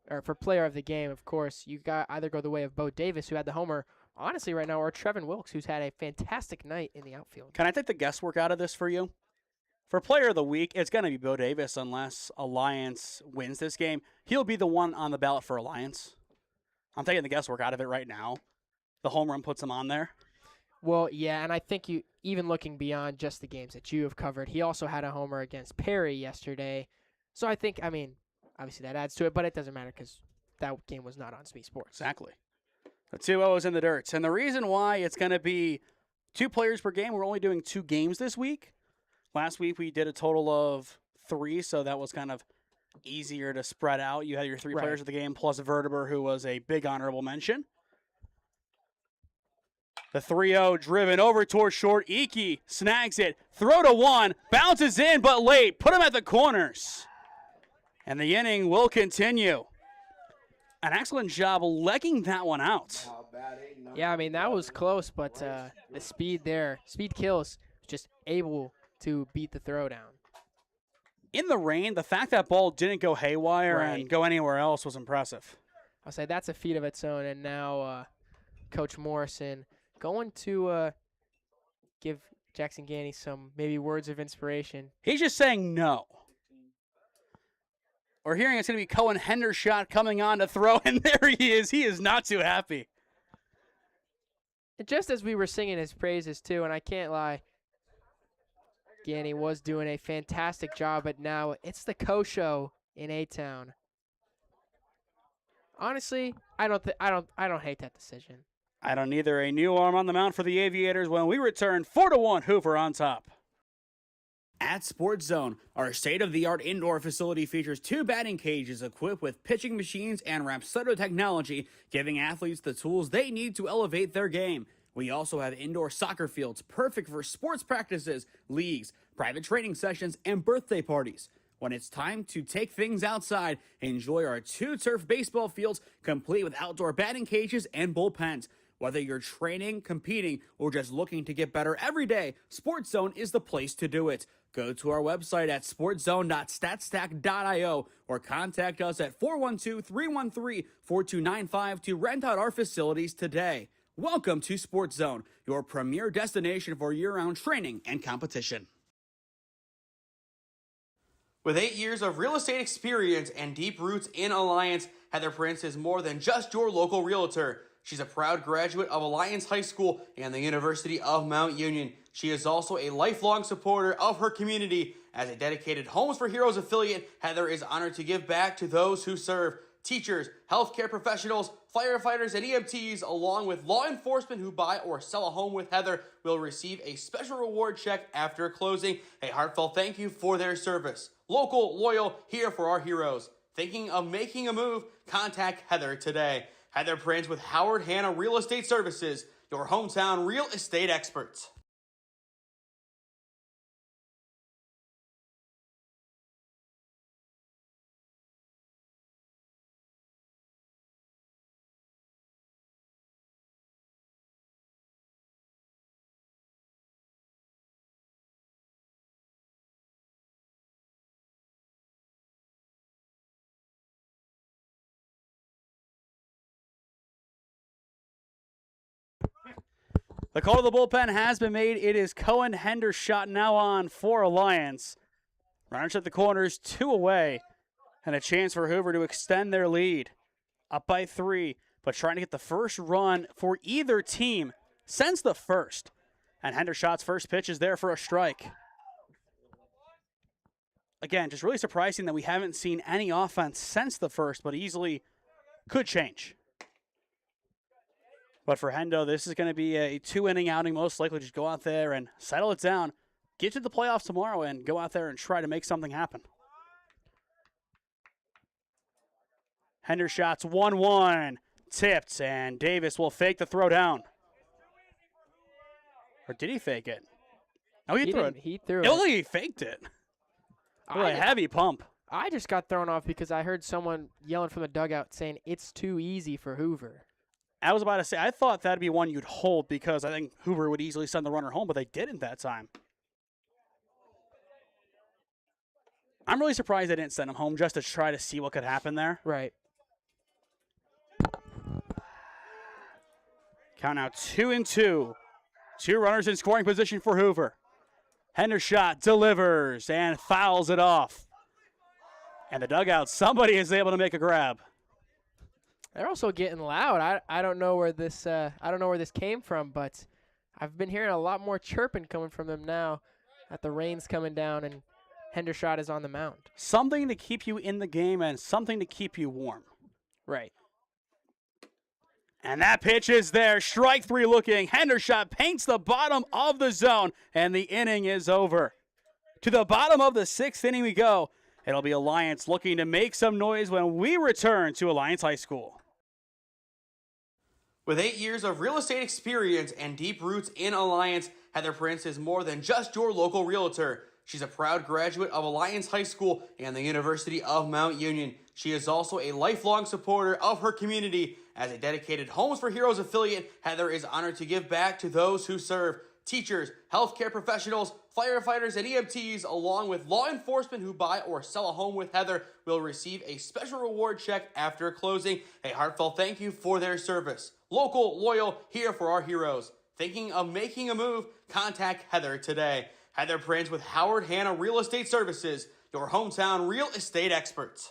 or for player of the game, of course, you got either go the way of Bo Davis, who had the homer, honestly, right now, or Trevin Wilkes, who's had a fantastic night in the outfield. Can I take the guesswork out of this for you? For player of the week, it's going to be Bo Davis unless Alliance wins this game. He'll be the one on the ballot for Alliance. I'm taking the guesswork out of it right now. The home run puts him on there. Well, yeah, and I think you, even looking beyond just the games that you have covered, he also had a homer against Perry yesterday. So I think, I mean, obviously that adds to it, but it doesn't matter because that game was not on SmeeSports. Exactly. The 2-0 is in the dirt. And the reason why it's going to be 2 players per game, we're only doing 2 games this week. Last week we did a total of 3, so that was kind of easier to spread out. You had your 3 players of the game plus Verteber, who was a big honorable mention. The 3-0 driven over towards short. Iki snags it. Throw to 1. Bounces in, but late. Put him at the corners. And the inning will continue. An excellent job legging that one out. Yeah, I mean, that was close, but the speed there, speed kills, just able to beat the throwdown. In the rain, the fact that ball didn't go haywire Right. and go anywhere else was impressive. I'll say that's a feat of its own, and now Coach Morrison going to give Jackson Ganny some maybe words of inspiration. He's just saying no. We're hearing it's going to be Cohen Hendershot coming on to throw, and there he is. He is not too happy. And just as we were singing his praises, too, and I can't lie, Ganny was doing a fantastic job, but now it's the Co-Show in A-Town. Honestly, I don't hate that decision. I don't either. A new arm on the mound for the Aviators when we return 4-1 Hoover on top. At Sports Zone, our state-of-the-art indoor facility features 2 batting cages equipped with pitching machines and Rapsodo technology, giving athletes the tools they need to elevate their game. We also have indoor soccer fields perfect for sports practices, leagues, private training sessions, and birthday parties. When it's time to take things outside, enjoy our 2 turf baseball fields complete with outdoor batting cages and bullpens. Whether you're training, competing, or just looking to get better every day, Sports Zone is the place to do it. Go to our website at sportszone.statstack.io or contact us at 412-313-4295 to rent out our facilities today. Welcome to Sports Zone, your premier destination for year-round training and competition. With 8 years of real estate experience and deep roots in Alliance, Heather Prince is more than just your local realtor. She's a proud graduate of Alliance High School and the University of Mount Union. She is also a lifelong supporter of her community. As a dedicated Homes for Heroes affiliate, Heather is honored to give back to those who serve. Teachers, healthcare professionals, firefighters, and EMTs, along with law enforcement who buy or sell a home with Heather, will receive a special reward check after closing. A heartfelt thank you for their service. Local, loyal, here for our heroes. Thinking of making a move? Contact Heather today. Heather Prince with Howard Hanna Real Estate Services, your hometown real estate experts. The call to the bullpen has been made. It is Cohen Hendershot now on for Alliance. Runners at the corners, 2 away, and a chance for Hoover to extend their lead. Up by 3, but trying to get the first run for either team since the first. And Hendershot's first pitch is there for a strike. Again, just really surprising that we haven't seen any offense since the first, but easily could change. But for Hendo, this is going to be a 2-inning outing, most likely. Just go out there and settle it down, get to the playoffs tomorrow, and go out there and try to make something happen. Hendershot's 1-1, tipped, and Davis will fake the throw down. Or did he fake it? No, he threw it. He threw It looked it. like he faked it. Really a heavy pump. I just got thrown off because I heard someone yelling from the dugout saying it's too easy for Hoover. I was about to say, I thought that'd be one you'd hold because I think Hoover would easily send the runner home, but they didn't that time. I'm really surprised they didn't send him home just to try to see what could happen there. Right. Count now 2-2. 2 runners in scoring position for Hoover. Hendershot delivers and fouls it off. And the dugout, somebody is able to make a grab. They're also getting loud. I don't know where this came from, but I've been hearing a lot more chirping coming from them now that the rain's coming down and Hendershot is on the mound. Something to keep you in the game and something to keep you warm. Right. And that pitch is there. Strike 3 looking. Hendershot paints the bottom of the zone, and the inning is over. To the bottom of the 6th inning we go. It'll be Alliance looking to make some noise when we return to Alliance High School. With 8 years of real estate experience and deep roots in Alliance, Heather Prince is more than just your local realtor. She's a proud graduate of Alliance High School and the University of Mount Union. She is also a lifelong supporter of her community. As a dedicated Homes for Heroes affiliate, Heather is honored to give back to those who serve. Teachers, healthcare professionals, firefighters, and EMTs, along with law enforcement who buy or sell a home with Heather, will receive a special reward check after closing. A heartfelt thank you for their service. Local, loyal, here for our heroes. Thinking of making a move? Contact Heather today. Heather Prince with Howard Hanna Real Estate Services, your hometown real estate experts.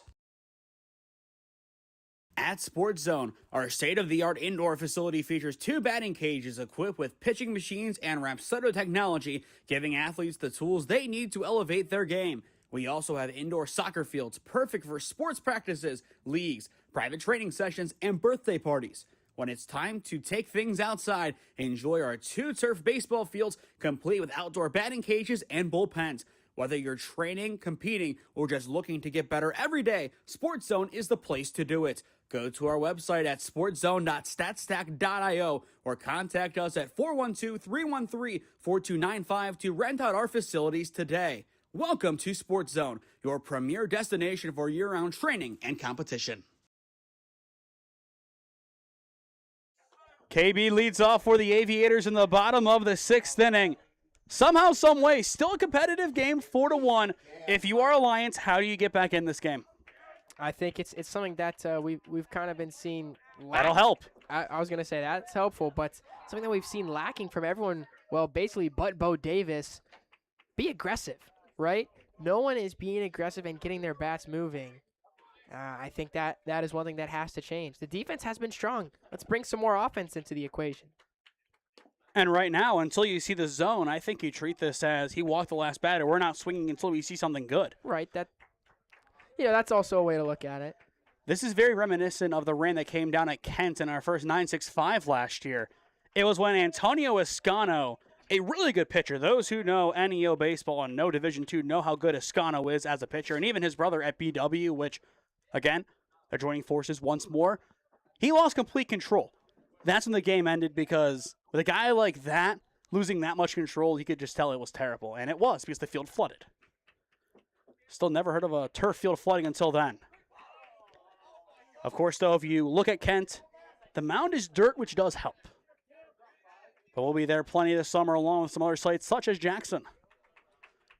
At Sports Zone, our state-of-the-art indoor facility features 2 batting cages equipped with pitching machines and Rapsodo technology, giving athletes the tools they need to elevate their game. We also have indoor soccer fields perfect for sports practices, leagues, private training sessions, and birthday parties. When it's time to take things outside, enjoy our 2 turf baseball fields complete with outdoor batting cages and bullpens. Whether you're training, competing, or just looking to get better every day, Sports Zone is the place to do it. Go to our website at sportzone.statstack.io or contact us at 412-313-4295 to rent out our facilities today. Welcome to Sports Zone, your premier destination for year-round training and competition. KB leads off for the Aviators in the bottom of the 6th inning. Somehow, some way, still a competitive game, 4-1. If you are Alliance, how do you get back in this game? I think it's something that we've kind of been seeing. That'll help. I was going to say that's helpful, but something that we've seen lacking from everyone, well, basically but Bo Davis, be aggressive, right? No one is being aggressive and getting their bats moving. I think that is one thing that has to change. The defense has been strong. Let's bring some more offense into the equation. And right now, until you see the zone, I think you treat this as he walked the last batter. We're not swinging until we see something good. Right. That's also a way to look at it. This is very reminiscent of the rain that came down at Kent in our first 9-6-5 last year. It was when Antonio Escano, a really good pitcher, those who know NEO baseball and know Division II know how good Escano is as a pitcher, and even his brother at BW, which, again, they're joining forces once more. He lost complete control. That's when the game ended, because with a guy like that losing that much control, you could just tell it was terrible. And it was, because the field flooded. Still never heard of a turf field flooding until then. Of course, though, if you look at Kent, the mound is dirt, which does help. But we'll be there plenty this summer along with some other sites such as Jackson.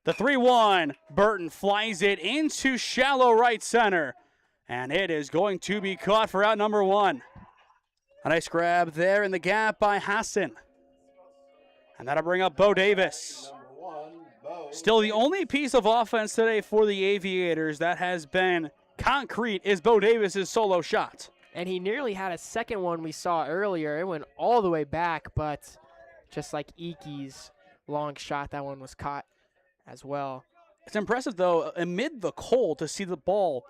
The 3-1, Burton flies it into shallow right center. And it is going to be caught for out number 1. A nice grab there in the gap by Hassan. And that'll bring up Bo Davis. Still the only piece of offense today for the Aviators that has been concrete is Bo Davis's solo shot. And he nearly had a second one we saw earlier. It went all the way back, but just like Iki's long shot, that one was caught as well. It's impressive, though, amid the cold to see the ball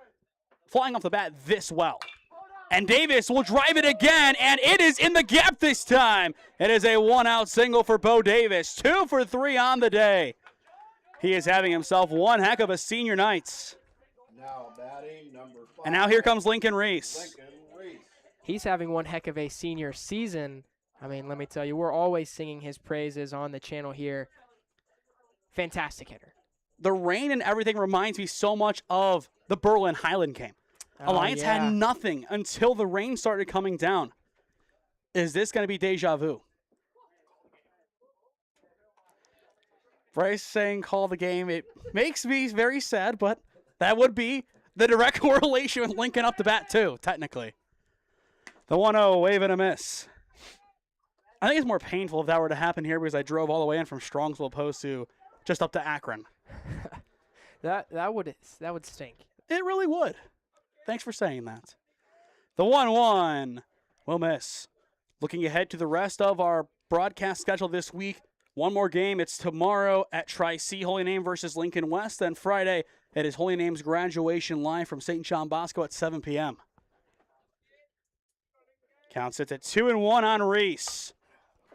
flying off the bat this well. And Davis will drive it again, and it is in the gap this time. It is a 1-out single for Bo Davis. 2 for 3 on the day. He is having himself one heck of a senior night. Now batting number 5. And now here comes Lincoln Reese. He's having one heck of a senior season. I mean, let me tell you, we're always singing his praises on the channel here. Fantastic hitter. The rain and everything reminds me so much of the Berlin Highland game. Alliance had nothing until the rain started coming down. Is this going to be deja vu? Bryce saying call the game. It makes me very sad, but that would be the direct correlation with Lincoln up the bat too, technically. The 1-0, wave and a miss. I think it's more painful if that were to happen here because I drove all the way in from Strongsville opposed to just up to Akron. that would stink. It really would. Thanks for saying that. The 1-1 will miss. Looking ahead to the rest of our broadcast schedule this week, one more game. It's tomorrow at Tri-C, Holy Name versus Lincoln West. Then Friday, it is Holy Name's graduation live from St. John Bosco at 7 p.m. Count sits at 2-1 on Reese.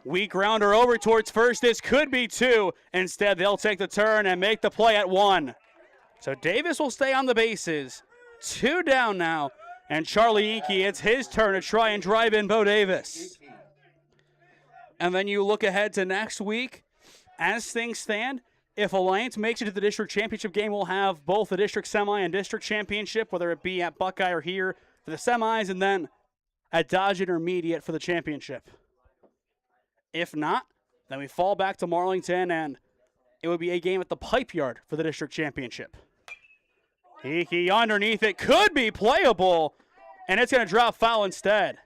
Weak grounder over towards first. This could be 2. Instead, they'll take the turn and make the play at 1. So Davis will stay on the bases. 2 down now. And Charlie Iki, it's his turn to try and drive in Bo Davis. And then you look ahead to next week. As things stand, if Alliance makes it to the district championship game, we'll have both the district semi and district championship, whether it be at Buckeye or here for the semis, and then at Dodge Intermediate for the championship. If not, then we fall back to Marlington, and it would be a game at the Pipe Yard for the district championship. Iki underneath it could be playable, and it's going to drop foul instead.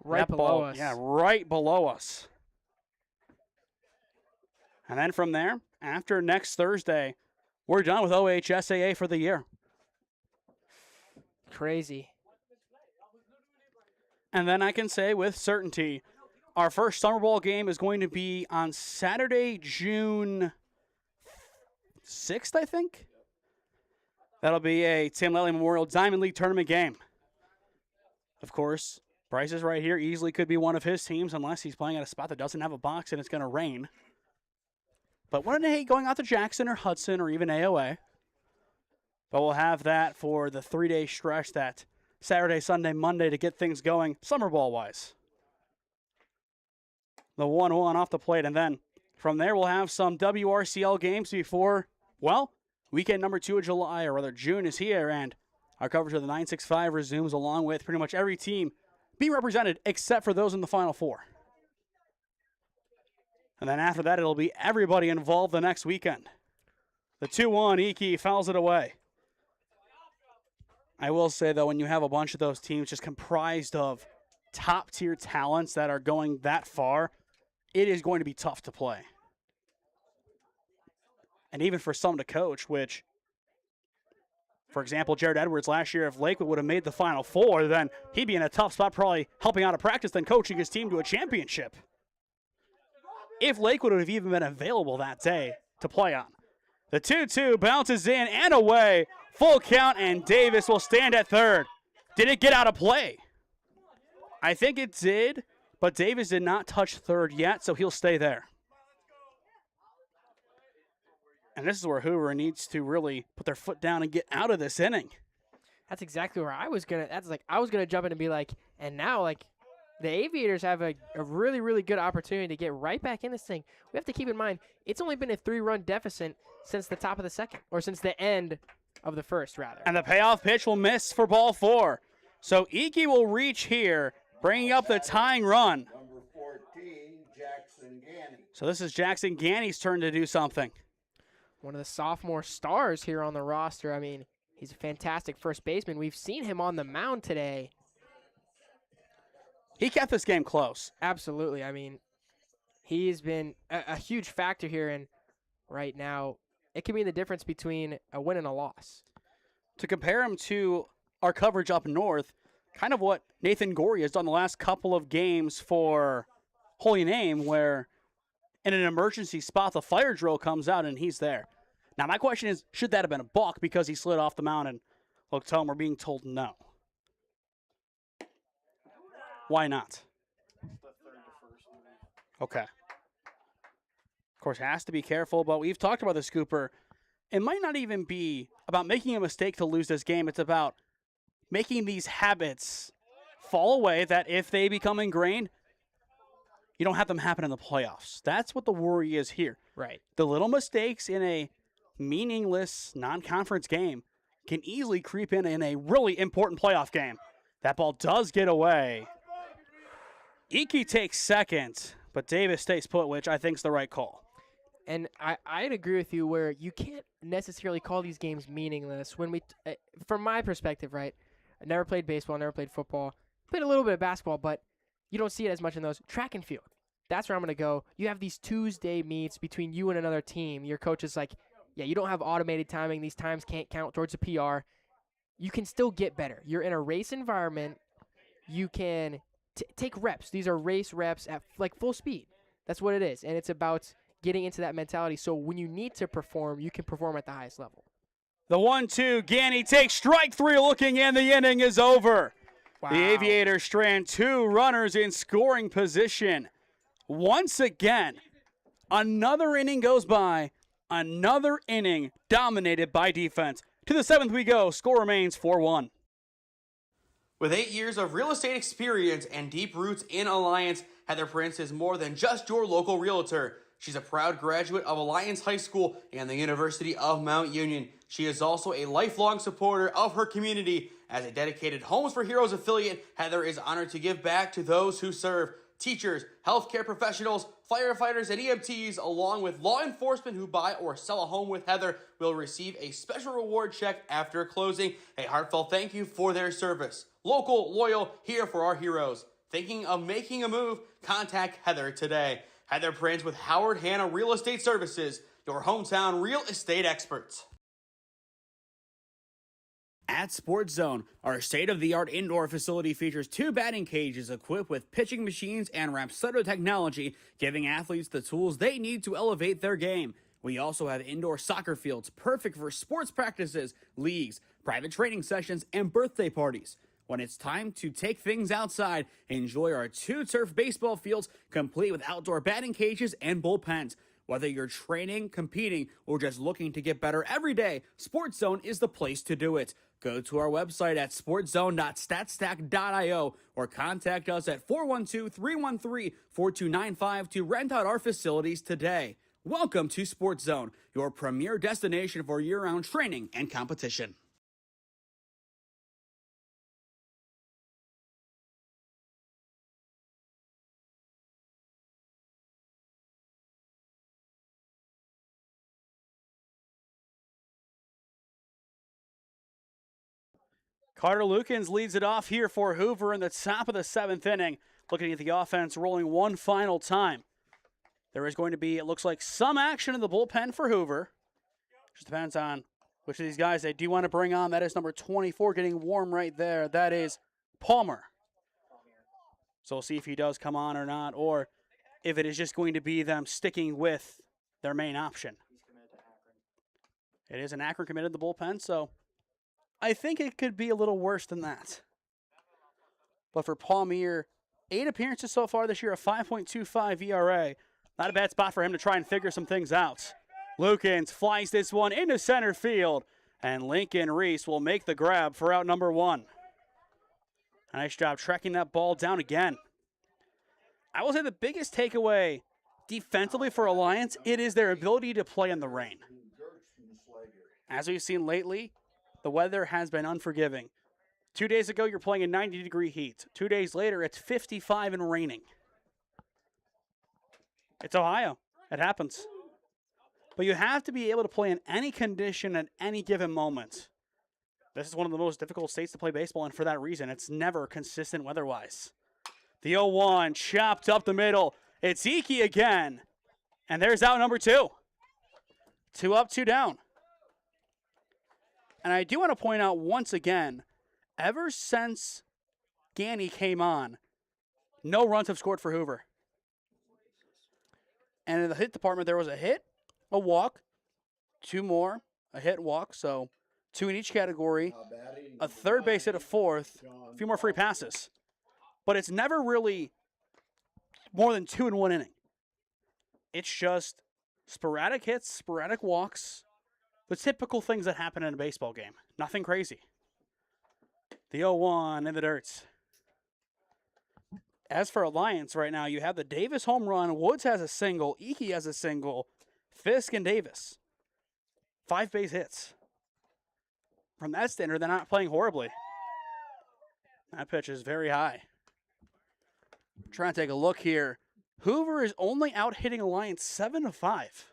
Right below us. Yeah, right below us. And then from there, after next Thursday, we're done with OHSAA for the year. Crazy. And then I can say with certainty, our first summer ball game is going to be on Saturday, June 6th, I think. That'll be a Tim Lally Memorial Diamond League tournament game. Of course, Bryce is right here. Easily could be one of his teams unless he's playing at a spot that doesn't have a box and it's going to rain. But one day going out to Jackson or Hudson or even AOA. But we'll have that for the 3-day stretch, that Saturday, Sunday, Monday, to get things going summer ball-wise. The 1-1 off the plate, and then from there we'll have some WRCL games before, well, weekend number 2 of July, or rather June is here, and our coverage of the 965 resumes along with pretty much every team being represented except for those in the Final Four. And then after that, it'll be everybody involved the next weekend. The 2-1, Iki fouls it away. I will say, though, when you have a bunch of those teams just comprised of top-tier talents that are going that far, it is going to be tough to play. And even for some to coach, which, for example, Jared Edwards last year, if Lakewood would have made the Final Four, then he'd be in a tough spot probably helping out a practice than coaching his team to a championship. If Lakewood would have even been available that day to play on. The 2-2 bounces in and away. Full count, and Davis will stand at third. Did it get out of play? I think it did, but Davis did not touch third yet, so he'll stay there. And this is where Hoover needs to really put their foot down and get out of this inning. That's exactly where I was gonna. I was gonna jump in and be like, and now the Aviators have a really, really good opportunity to get right back in this thing. We have to keep in mind it's only been a 3-run deficit since the top of the second, or since the end of the first, rather. And the payoff pitch will miss for ball 4. So Iki will reach here, bringing up the tying run. Number 14, Jackson Ganny. So this is Jackson Ganny's turn to do something. One of the sophomore stars here on the roster. I mean, he's a fantastic first baseman. We've seen him on the mound today. He kept this game close. Absolutely. I mean, he's been a huge factor here, and right now, it can be the difference between a win and a loss. To compare him to our coverage up north, kind of what Nathan Gorey has done the last couple of games for Holy Name, where in an emergency spot, the fire drill comes out and he's there. Now, my question is, should that have been a balk because he slid off the mound and looked home? We're being told no. Why not? Okay. Of course, has to be careful, but we've talked about the Scooper. It might not even be about making a mistake to lose this game. It's about making these habits fall away that if they become ingrained, you don't have them happen in the playoffs. That's what the worry is here. Right. The little mistakes in a meaningless non-conference game can easily creep in a really important playoff game. That ball does get away. Iki takes second, but Davis stays put, which I think is the right call. And I'd agree with you where you can't necessarily call these games meaningless. When from my perspective, right, I never played baseball, never played football, played a little bit of basketball, but you don't see it as much in those. Track and field, that's where I'm going to go. You have these Tuesday meets between you and another team. Your coach is like, yeah, you don't have automated timing. These times can't count towards a PR. You can still get better. You're in a race environment. You can take reps. These are race reps at full speed. That's what it is, and it's about getting into that mentality. So when you need to perform, you can perform at the highest level. The 1-2, Ganny takes strike 3 looking in. The inning is over. Wow. The Aviators strand 2 runners in scoring position. Once again, another inning goes by. Another inning dominated by defense. To the 7th we go. Score remains 4-1. With 8 years of real estate experience and deep roots in Alliance, Heather Prince is more than just your local realtor. She's a proud graduate of Alliance High School and the University of Mount Union. She is also a lifelong supporter of her community. As a dedicated Homes for Heroes affiliate, Heather is honored to give back to those who serve. Teachers, healthcare professionals, firefighters, and EMTs, along with law enforcement who buy or sell a home with Heather, will receive a special reward check after closing. A heartfelt thank you for their service. Local, loyal, here for our heroes. Thinking of making a move? Contact Heather today. Heather Prince with Howard Hanna Real Estate Services, your hometown real estate experts. At Sports Zone, our state-of-the-art indoor facility features 2 batting cages equipped with pitching machines and Rapsodo technology, giving athletes the tools they need to elevate their game. We also have indoor soccer fields perfect for sports practices, leagues, private training sessions, and birthday parties. When it's time to take things outside, enjoy our 2 turf baseball fields complete with outdoor batting cages and bullpens. Whether you're training, competing, or just looking to get better every day, Sports Zone is the place to do it. Go to our website at sportzone.statstack.io or contact us at 412-313-4295 to rent out our facilities today. Welcome to Sports Zone, your premier destination for year-round training and competition. Carter Lukens leads it off here for Hoover in the top of the 7th inning. Looking at the offense rolling one final time. There is going to be, it looks like, some action in the bullpen for Hoover. Just depends on which of these guys they do want to bring on. That is number 24 getting warm right there. That is Palmer. So we'll see if he does come on or not, or if it is just going to be them sticking with their main option. It is an Akron committed to the bullpen, so I think it could be a little worse than that. But for Palmer, 8 appearances so far this year, a 5.25 ERA. Not a bad spot for him to try and figure some things out. Lukens flies this one into center field, and Lincoln Reese will make the grab for out number 1. Nice job tracking that ball down again. I will say the biggest takeaway defensively for Alliance, it is their ability to play in the rain. As we've seen lately, the weather has been unforgiving. 2 days ago, you're playing in 90-degree heat. 2 days later, it's 55 and raining. It's Ohio. It happens. But you have to be able to play in any condition at any given moment. This is one of the most difficult states to play baseball in for that reason. It's never consistent weather-wise. The 0-1 chopped up the middle. It's Iki again. And there's out number 2. 2 up, 2 down. And I do want to point out once again, ever since Ganny came on, no runs have scored for Hoover. And in the hit department, there was a hit, a walk, 2 more, a hit, walk, so 2 in each category, a third base hit, a fourth, a few more free passes. But it's never really more than 2 in 1 inning. It's just sporadic hits, sporadic walks, the typical things that happen in a baseball game. Nothing crazy. The 0-1 in the dirt. As for Alliance right now, you have the Davis home run. Woods has a single. Iki has a single. Fisk and Davis. 5 base hits. From that standard, they're not playing horribly. That pitch is very high. Trying to take a look here. Hoover is only out hitting Alliance 7-5.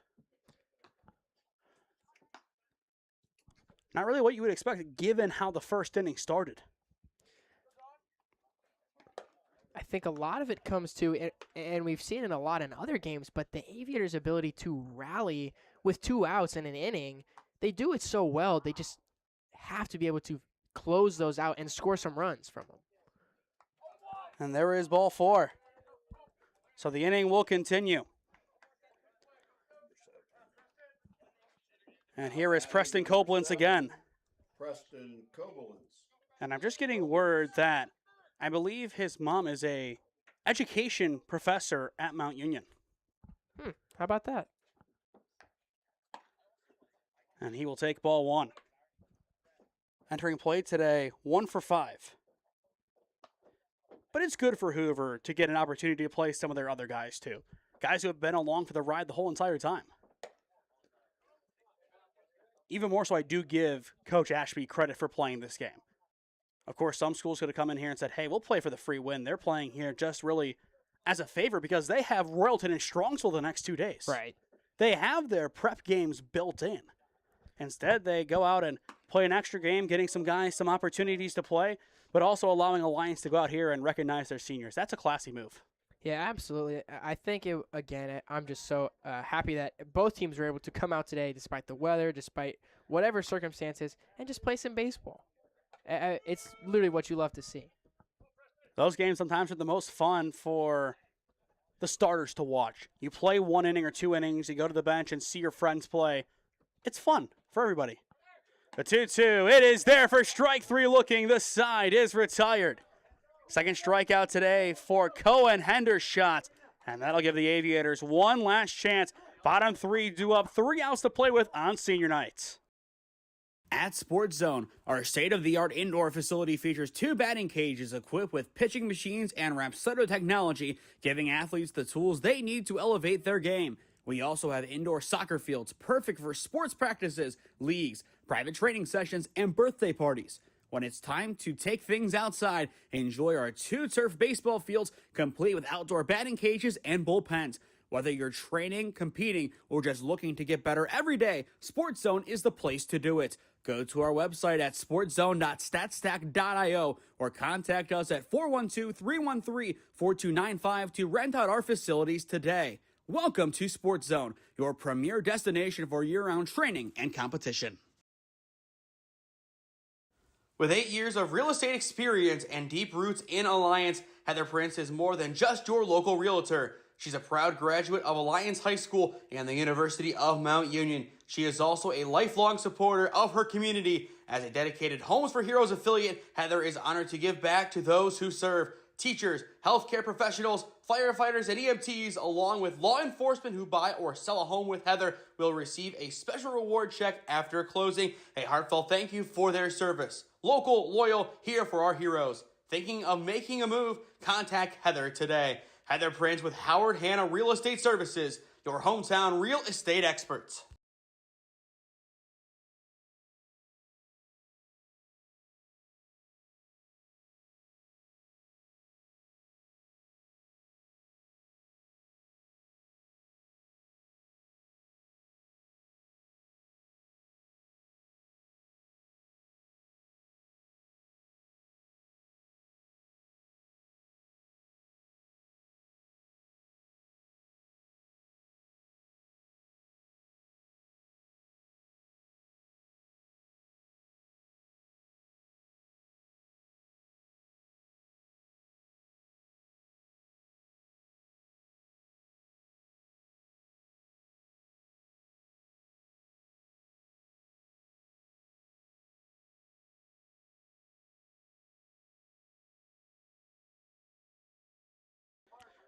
Not really what you would expect given how the first inning started. I think a lot of it comes to, and we've seen it a lot in other games, but the Aviators' ability to rally with 2 outs in an inning, they do it so well. They just have to be able to close those out and score some runs from them. And there is ball 4. So the inning will continue. And here is Preston Koblenz again. Preston Koblenz. And I'm just getting word that I believe his mom is a education professor at Mount Union. How about that? And he will take ball 1. Entering play today, 1 for 5. But it's good for Hoover to get an opportunity to play some of their other guys too. Guys who have been along for the ride the whole entire time. Even more so, I do give Coach Ashby credit for playing this game. Of course, some schools could have come in here and said, hey, we'll play for the free win. They're playing here just really as a favor because they have Royalton and Strongsville the next 2 days. Right. They have their prep games built in. Instead, they go out and play an extra game, getting some guys some opportunities to play, but also allowing Alliance to go out here and recognize their seniors. That's a classy move. Yeah, absolutely. I think, I'm just so happy that both teams were able to come out today despite the weather, despite whatever circumstances, and just play some baseball. It's literally what you love to see. Those games sometimes are the most fun for the starters to watch. You play 1 inning or 2 innings, you go to the bench and see your friends play. It's fun for everybody. The 2-2, it is there for strike 3 looking. The side is retired. Second strikeout today for Cohen Hendershot. And that'll give the Aviators one last chance Bottom three do up 3 outs to play with on senior night. At Sports Zone, our state-of-the-art indoor facility features 2 batting cages equipped with pitching machines and Rapsodo technology, giving athletes the tools they need to elevate their game. We also have indoor soccer fields perfect for sports practices, leagues, private training sessions, and birthday parties. When it's time to take things outside, enjoy our 2 turf baseball fields complete with outdoor batting cages and bullpens. Whether you're training, competing, or just looking to get better every day, Sports Zone is the place to do it. Go to our website at sportszone.statstack.io or contact us at 412-313-4295 to rent out our facilities today. Welcome to Sports Zone, your premier destination for year-round training and competition. With 8 years of real estate experience and deep roots in Alliance, Heather Prince is more than just your local realtor. She's a proud graduate of Alliance High School and the University of Mount Union. She is also a lifelong supporter of her community. As a dedicated Homes for Heroes affiliate, Heather is honored to give back to those who serve. Teachers, healthcare professionals, firefighters, and EMTs, along with law enforcement who buy or sell a home with Heather, will receive a special reward check after closing. A heartfelt thank you for their service. Local, loyal, here for our heroes. Thinking of making a move? Contact Heather today. Heather Prince with Howard Hanna Real Estate Services, your hometown real estate experts.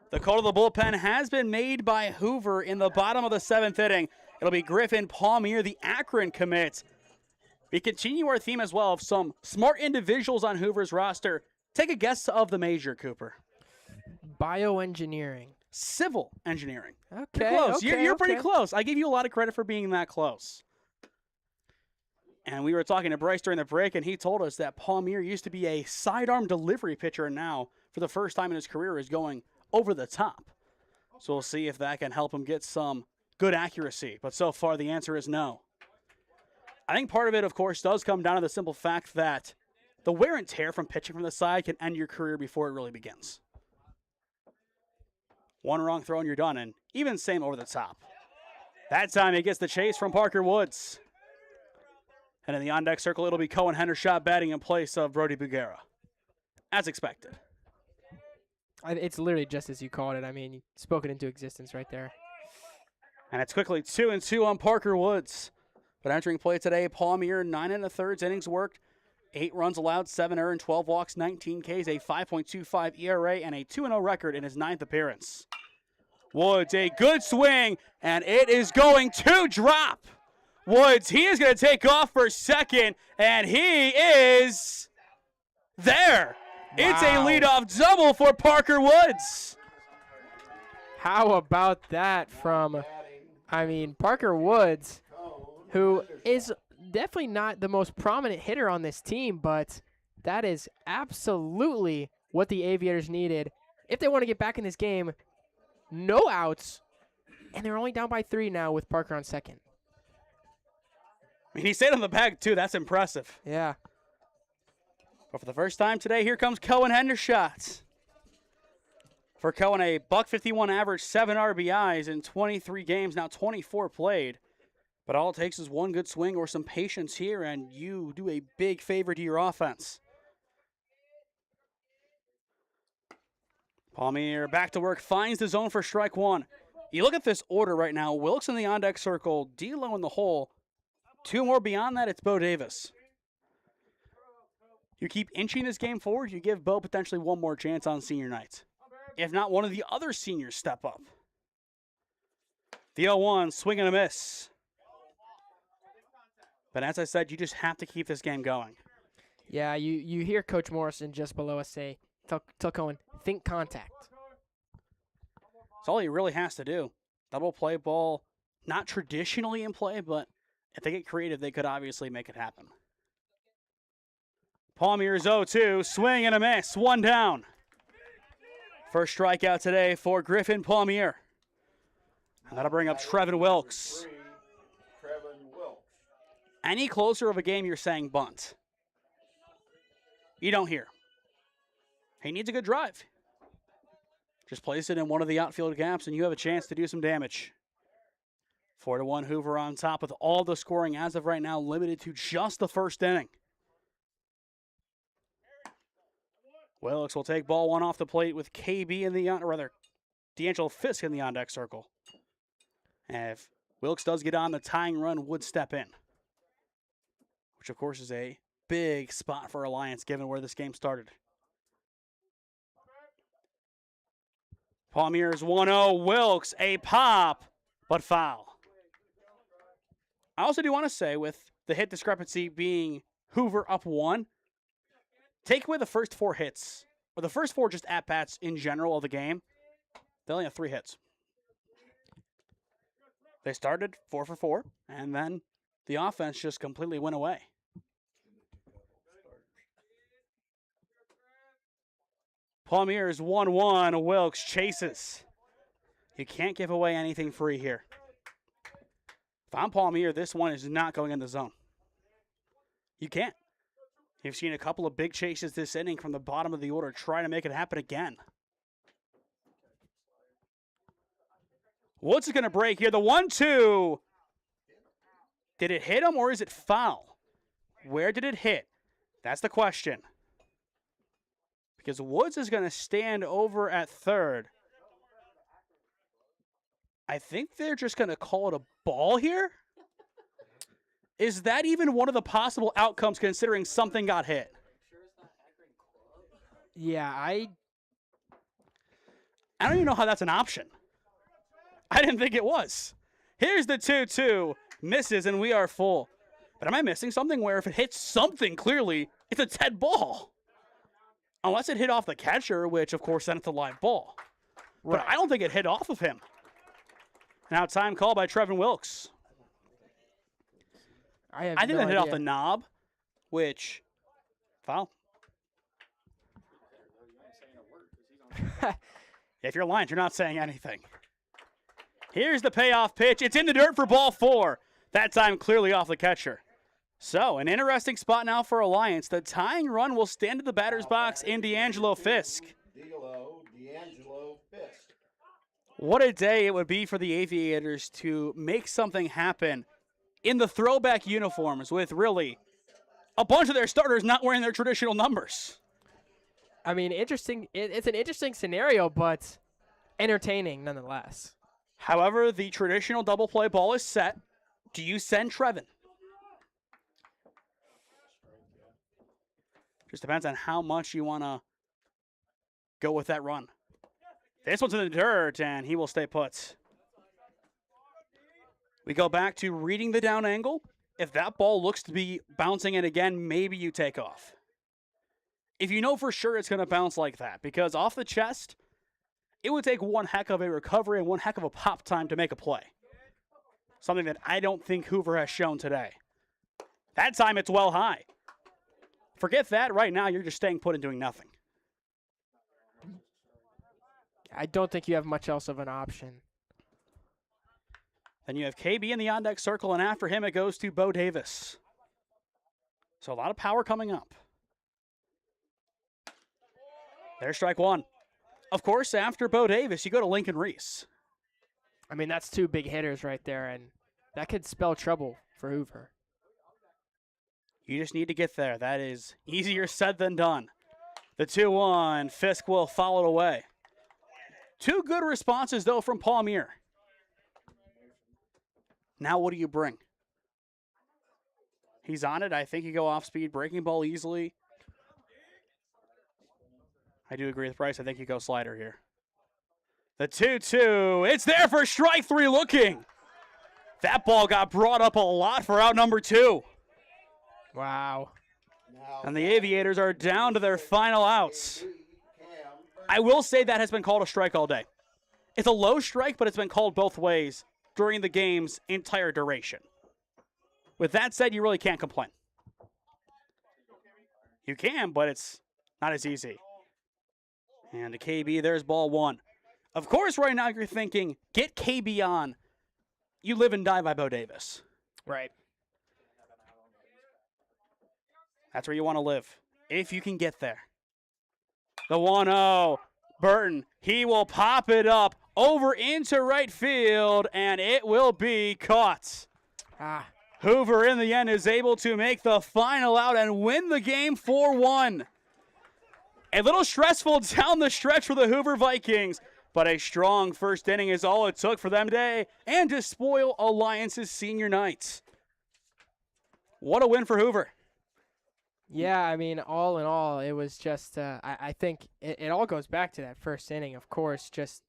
The call to the bullpen has been made by Hoover in the bottom of the 7th inning. It'll be Griffin Palmier, the Akron commit. We continue our theme as well of some smart individuals on Hoover's roster. Take a guess of the major, Cooper. Bioengineering. Civil engineering. Okay. You're close. Okay, You're pretty okay. close. I give you a lot of credit for being that close. And we were talking to Bryce during the break, and he told us that Palmier used to be a sidearm delivery pitcher, and now, for the first time in his career, is going over the top. So we'll see if that can help him get some good accuracy. But so far, the answer is no. I think part of it, of course, does come down to the simple fact that the wear and tear from pitching from the side can end your career before it really begins. One wrong throw and you're done, and even same over the top. That time he gets the chase from Parker Woods. And in the on-deck circle, it'll be Cohen Hendershot batting in place of Brody Bugera. As expected. It's literally just as you called it. I mean, you spoke it into existence right there. And it's quickly 2-2 on Parker Woods. But entering play today, Palmier, 9 1/3 innings worked, 8 runs allowed, 7 earned, 12 walks, 19 Ks, a 5.25 ERA, and a 2-0 record in his 9th appearance. Woods, a good swing, and it is going to drop. Woods, he is going to take off for second, and he is there. Wow. It's a leadoff double for Parker Woods. How about that from, Parker Woods, who is definitely not the most prominent hitter on this team, but that is absolutely what the Aviators needed if they want to get back in this game. No outs, and they're only down by 3 now with Parker on second. He stayed on the bag, too. That's impressive. Yeah. But for the first time today, here comes Cohen Hendershot. For Cohen, a .151 average, 7 RBIs in 23 games, now 24 played. But all it takes is one good swing or some patience here, and you do a big favor to your offense. Palmier back to work, finds the zone for strike one. You look at this order right now. Wilkes in the on-deck circle, D'Lo in the hole. 2 more beyond that, it's Bo Davis. You keep inching this game forward, you give Bo potentially one more chance on senior night. If not, one of the other seniors step up. The 0-1, swing and a miss. But as I said, you just have to keep this game going. Yeah, you hear Coach Morrison just below us say, tell Cohen, think contact. That's all he really has to do. Double play ball, not traditionally in play, but if they get creative, they could obviously make it happen. Palmier's 0-2, swing and a miss, 1 down. First strikeout today for Griffin Palmier. And that'll bring up Trevin Wilkes. Trevin Wilkes. Any closer of a game, you're saying bunt. You don't hear. He needs a good drive. Just place it in one of the outfield gaps, and you have a chance to do some damage. 4-1 Hoover on top with all the scoring as of right now limited to just the first inning. Wilkes will take ball 1 off the plate with KB in the, or rather, D'Angelo Fisk in the on-deck circle. And if Wilkes does get on, the tying run would step in. Which, of course, is a big spot for Alliance given where this game started. Palmier's 1-0, Wilkes, a pop, but foul. I also do want to say, with the hit discrepancy being Hoover up 1, take away the first 4 hits, or the first 4 just at-bats in general of the game, they only have 3 hits. They started 4 for 4, and then the offense just completely went away. Palmier's 1-1, Wilkes chases. You can't give away anything free here. If I'm Palmier, this one is not going in the zone. You can't. You've seen a couple of big chases this inning from the bottom of the order trying to make it happen again. Woods is going to break here. The 1-2. Did it hit him or is it foul? Where did it hit? That's the question. Because Woods is going to stand over at third. I think they're just going to call it a ball here. Is that even one of the possible outcomes considering something got hit? Yeah, I don't even know how that's an option. I didn't think it was. Here's the 2-2. Misses, and we are full. But am I missing something where if it hits something clearly, it's a dead ball? Unless it hit off the catcher, which, of course, then it's a live ball. But I don't think it hit off of him. Now time called by Trevin Wilkes. I think it hit off the knob, which, foul. If you're Lions, you're not saying anything. Here's the payoff pitch. It's in the dirt for ball 4. That time clearly off the catcher. So, an interesting spot now for Alliance. The tying run will stand at the batter's box in D'Angelo Fisk. D'Angelo Fisk. What a day it would be for the Aviators to make something happen in the throwback uniforms with really a bunch of their starters not wearing their traditional numbers. I mean, interesting. It's an interesting scenario, but entertaining nonetheless. However, the traditional double play ball is set. Do you send Trevin? Just depends on how much you want to go with that run. This one's in the dirt, and he will stay put. We go back to reading the down angle. If that ball looks to be bouncing in again, maybe you take off. If you know for sure it's going to bounce like that, because off the chest, it would take one heck of a recovery and one heck of a pop time to make a play. Something that I don't think Hoover has shown today. That time it's well high. Forget that. Right now, you're just staying put and doing nothing. I don't think you have much else of an option. Then you have KB in the on-deck circle, and after him, it goes to Bo Davis. So a lot of power coming up. There's strike 1. Of course, after Bo Davis, you go to Lincoln Reese. I mean, that's 2 big hitters right there, and that could spell trouble for Hoover. You just need to get there. That is easier said than done. The 2-1, Fisk will foul it away. 2 good responses, though, from Palmier. Now what do you bring? He's on it. I think you go off speed, breaking ball easily. I do agree with Bryce. I think you go slider here. The 2-2. It's there for strike three looking. That ball got brought up a lot for out number 2. Wow. And the Aviators are down to their final outs. I will say that has been called a strike all day. It's a low strike, but it's been called both ways during the game's entire duration. With that said, you really can't complain. You can, but it's not as easy. And to KB, there's ball 1. Of course, right now you're thinking, get KB on. You live and die by Bo Davis. Right. That's where you want to live, if you can get there. The 1-0. Burton, he will pop it up over into right field, and it will be caught. Hoover, in the end, is able to make the final out and win the game 4-1. A little stressful down the stretch for the Hoover Vikings, but a strong first inning is all it took for them today and to spoil Alliance's senior night. What a win for Hoover. Yeah, I mean, all in all, it was just, I think it all goes back to that first inning, of course, just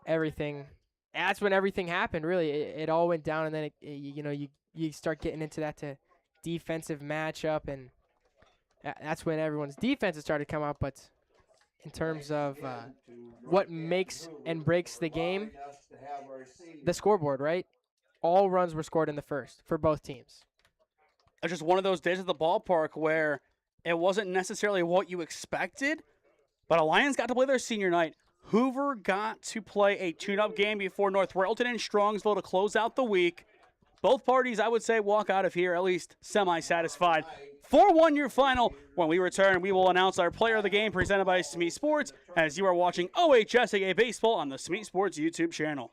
everything. That's when everything happened, really. It all went down, and then, you start getting into that defensive matchup, and that's when everyone's defenses started to come out. But in terms of what makes and breaks the game, the scoreboard, right? All runs were scored in the first for both teams. It's just one of those days at the ballpark where it wasn't necessarily what you expected, but Alliance got to play their senior night. Hoover got to play a tune-up game before North Royalton and Strongsville to close out the week. Both parties, I would say, walk out of here at least semi-satisfied. 4-1 your final. When we return, we will announce our player of the game presented by SmeeSports as you are watching OHSAA Baseball on the SmeeSports YouTube channel.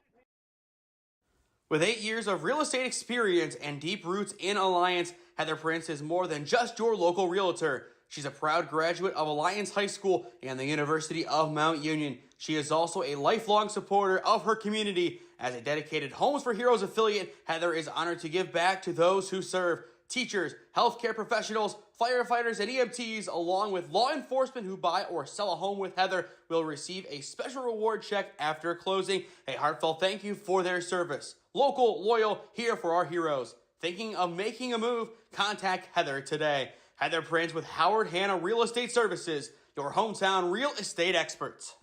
With 8 years of real estate experience and deep roots in Alliance, Heather Prince is more than just your local realtor. She's a proud graduate of Alliance High School and the University of Mount Union. She is also a lifelong supporter of her community. As a dedicated Homes for Heroes affiliate, Heather is honored to give back to those who serve. Teachers, healthcare professionals, firefighters, and EMTs, along with law enforcement who buy or sell a home with Heather, will receive a special reward check after closing. A heartfelt thank you for their service. Local, loyal, here for our heroes. Thinking of making a move? Contact Heather today. Heather Prince with Howard Hanna Real Estate Services, your hometown real estate experts.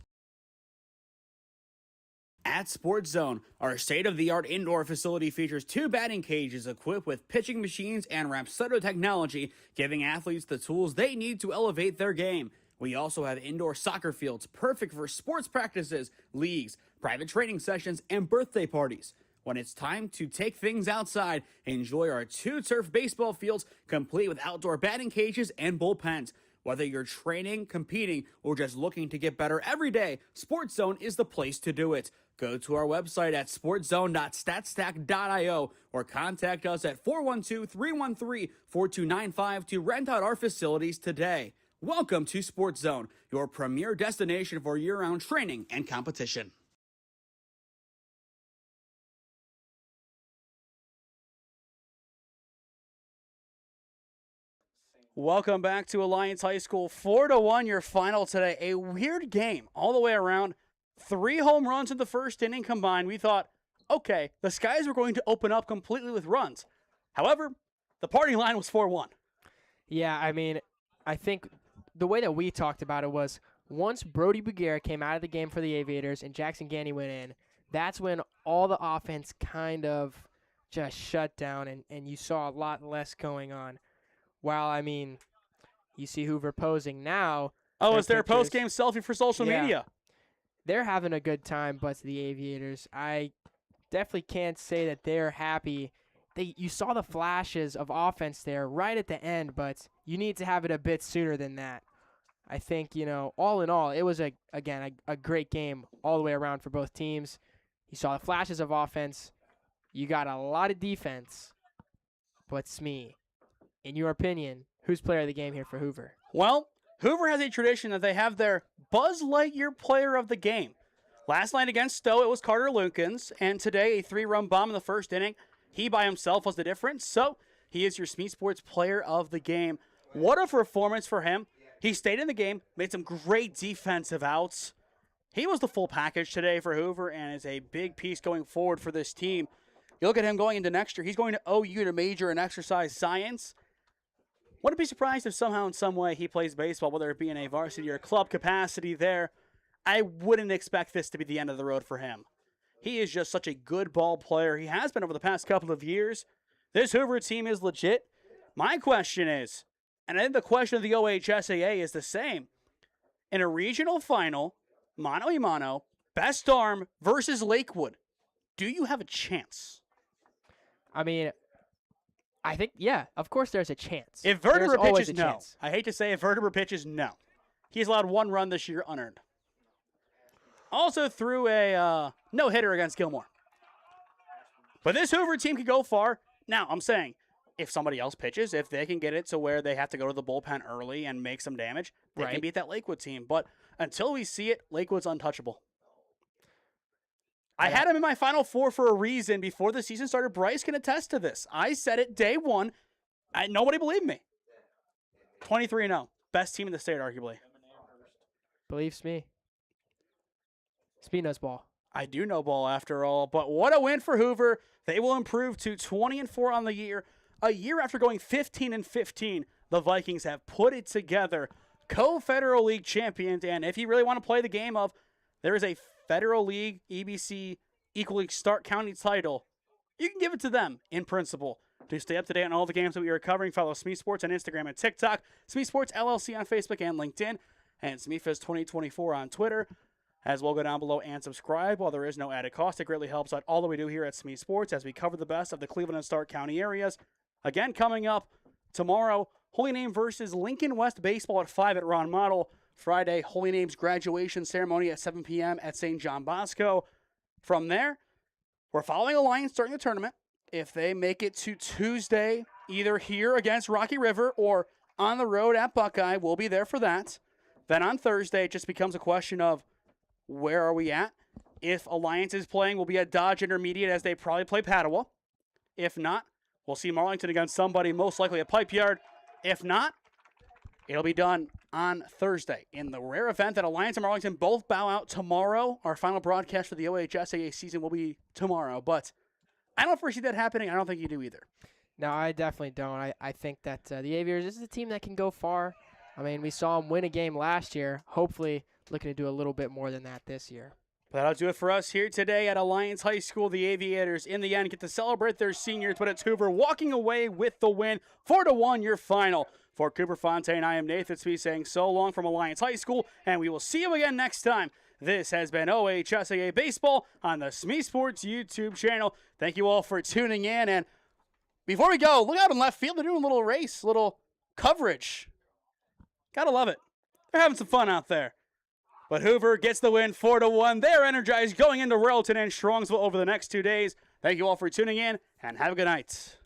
At Sports Zone, our state-of-the-art indoor facility features 2 batting cages equipped with pitching machines and Rapsodo technology, giving athletes the tools they need to elevate their game. We also have indoor soccer fields perfect for sports practices, leagues, private training sessions, and birthday parties. When it's time to take things outside, enjoy our 2 turf baseball fields complete with outdoor batting cages and bullpens. Whether you're training, competing, or just looking to get better every day, Sports Zone is the place to do it. Go to our website at sportszone.statstack.io or contact us at 412-313-4295 to rent out our facilities today. Welcome to Sports Zone, your premier destination for year-round training and competition. Welcome back to Alliance High School. 4-1 your final today. A weird game all the way around. 3 home runs in the first inning combined. We thought, okay, the skies were going to open up completely with runs. However, the party line was 4-1. Yeah, I mean, I think the way that we talked about it was once Brody Bugera came out of the game for the Aviators and Jackson Gandy went in, that's when all the offense kind of just shut down and you saw a lot less going on. While, I mean, you see Hoover posing now. Oh, it's their post-game selfie for social media. They're having a good time, but the Aviators, I definitely can't say that they're happy. You saw the flashes of offense there right at the end, but you need to have it a bit sooner than that. I think, all in all, it was, a great game all the way around for both teams. You saw the flashes of offense. You got a lot of defense, but Smee, in your opinion, who's player of the game here for Hoover? Well, Hoover has a tradition that they have their Buzz Lightyear player of the game. Last night against Stowe, it was Carter Lukens, and today a 3-run bomb in the first inning. He by himself was the difference, so he is your SmeeSports player of the game. What a performance for him. He stayed in the game, made some great defensive outs, He was the full package today for Hoover and is a big piece going forward for this team. You look at him going into next year, he's going to OU to major in exercise science. Wouldn't be surprised if somehow in some way he plays baseball, whether it be in a varsity or club capacity there. I wouldn't expect this to be the end of the road for him. He is just such a good ball player. He has been over the past couple of years. This Hoover team is legit. My question is, and I think the question of the OHSAA is the same. In a regional final, mano a mano, best arm versus Lakewood, do you have a chance? I mean, I think, yeah, of course there's a chance. If Verteber pitches, no. I hate to say if Verteber pitches, no. He's allowed 1 run this year unearned. Also threw a no-hitter against Gilmore. But this Hoover team could go far. Now, I'm saying, if somebody else pitches, if they can get it to where they have to go to the bullpen early and make some damage, they can beat that Lakewood team. But until we see it, Lakewood's untouchable. I had him in my Final Four for a reason before the season started. Bryce can attest to this. I said it day one. Nobody believed me. 23-0. Best team in the state, arguably. Believe Smee. Smee knows ball. I do know ball after all, but what a win for Hoover. They will improve to 20-4 on the year. A year after going 15-15, the Vikings have put it together. Co-Federal League champions, and if you really want to play the game of, there is a Federal League EBC equally Stark County title, you can give it to them in principle. To stay up to date on all the games that we are covering, follow SmeeSports on Instagram and TikTok, SmeeSports LLC on Facebook and LinkedIn, and SmeeFest 2024 on Twitter. As well, go down below and subscribe. While there is no added cost, it greatly helps out all that we do here at SmeeSports as we cover the best of the Cleveland and Stark County areas. Again, coming up tomorrow, Holy Name versus Lincoln West Baseball at 5 at Ron Model. Friday, Holy Name's graduation ceremony at 7 p.m. at St. John Bosco. From there, we're following Alliance during the tournament. If they make it to Tuesday, either here against Rocky River or on the road at Buckeye, we'll be there for that. Then on Thursday, it just becomes a question of where are we at? If Alliance is playing, we'll be at Dodge Intermediate as they probably play Padua. If not, we'll see Marlington against somebody, most likely at Pipe Yard. If not, it'll be done on Thursday. In the rare event that Alliance and Marlington both bow out tomorrow, our final broadcast for the OHSAA season will be tomorrow. But I don't foresee that happening. I don't think you do either. No, I definitely don't. I think that the Aviators, this is a team that can go far. I mean, we saw them win a game last year. Hopefully, looking to do a little bit more than that this year. But that'll do it for us here today at Alliance High School. The Aviators, in the end, get to celebrate their seniors, but it's Hoover walking away with the win. 4-1, your final. For Cooper Fontaine, I am Nathan Smee saying so long from Alliance High School, and we will see you again next time. This has been OHSAA Baseball on the SmeeSports YouTube channel. Thank you all for tuning in, and before we go, look out in left field. They're doing a little race, little coverage. Gotta love it. They're having some fun out there. But Hoover gets the win 4-1. They're energized going into Royalton and Strongsville over the next 2 days. Thank you all for tuning in, and have a good night.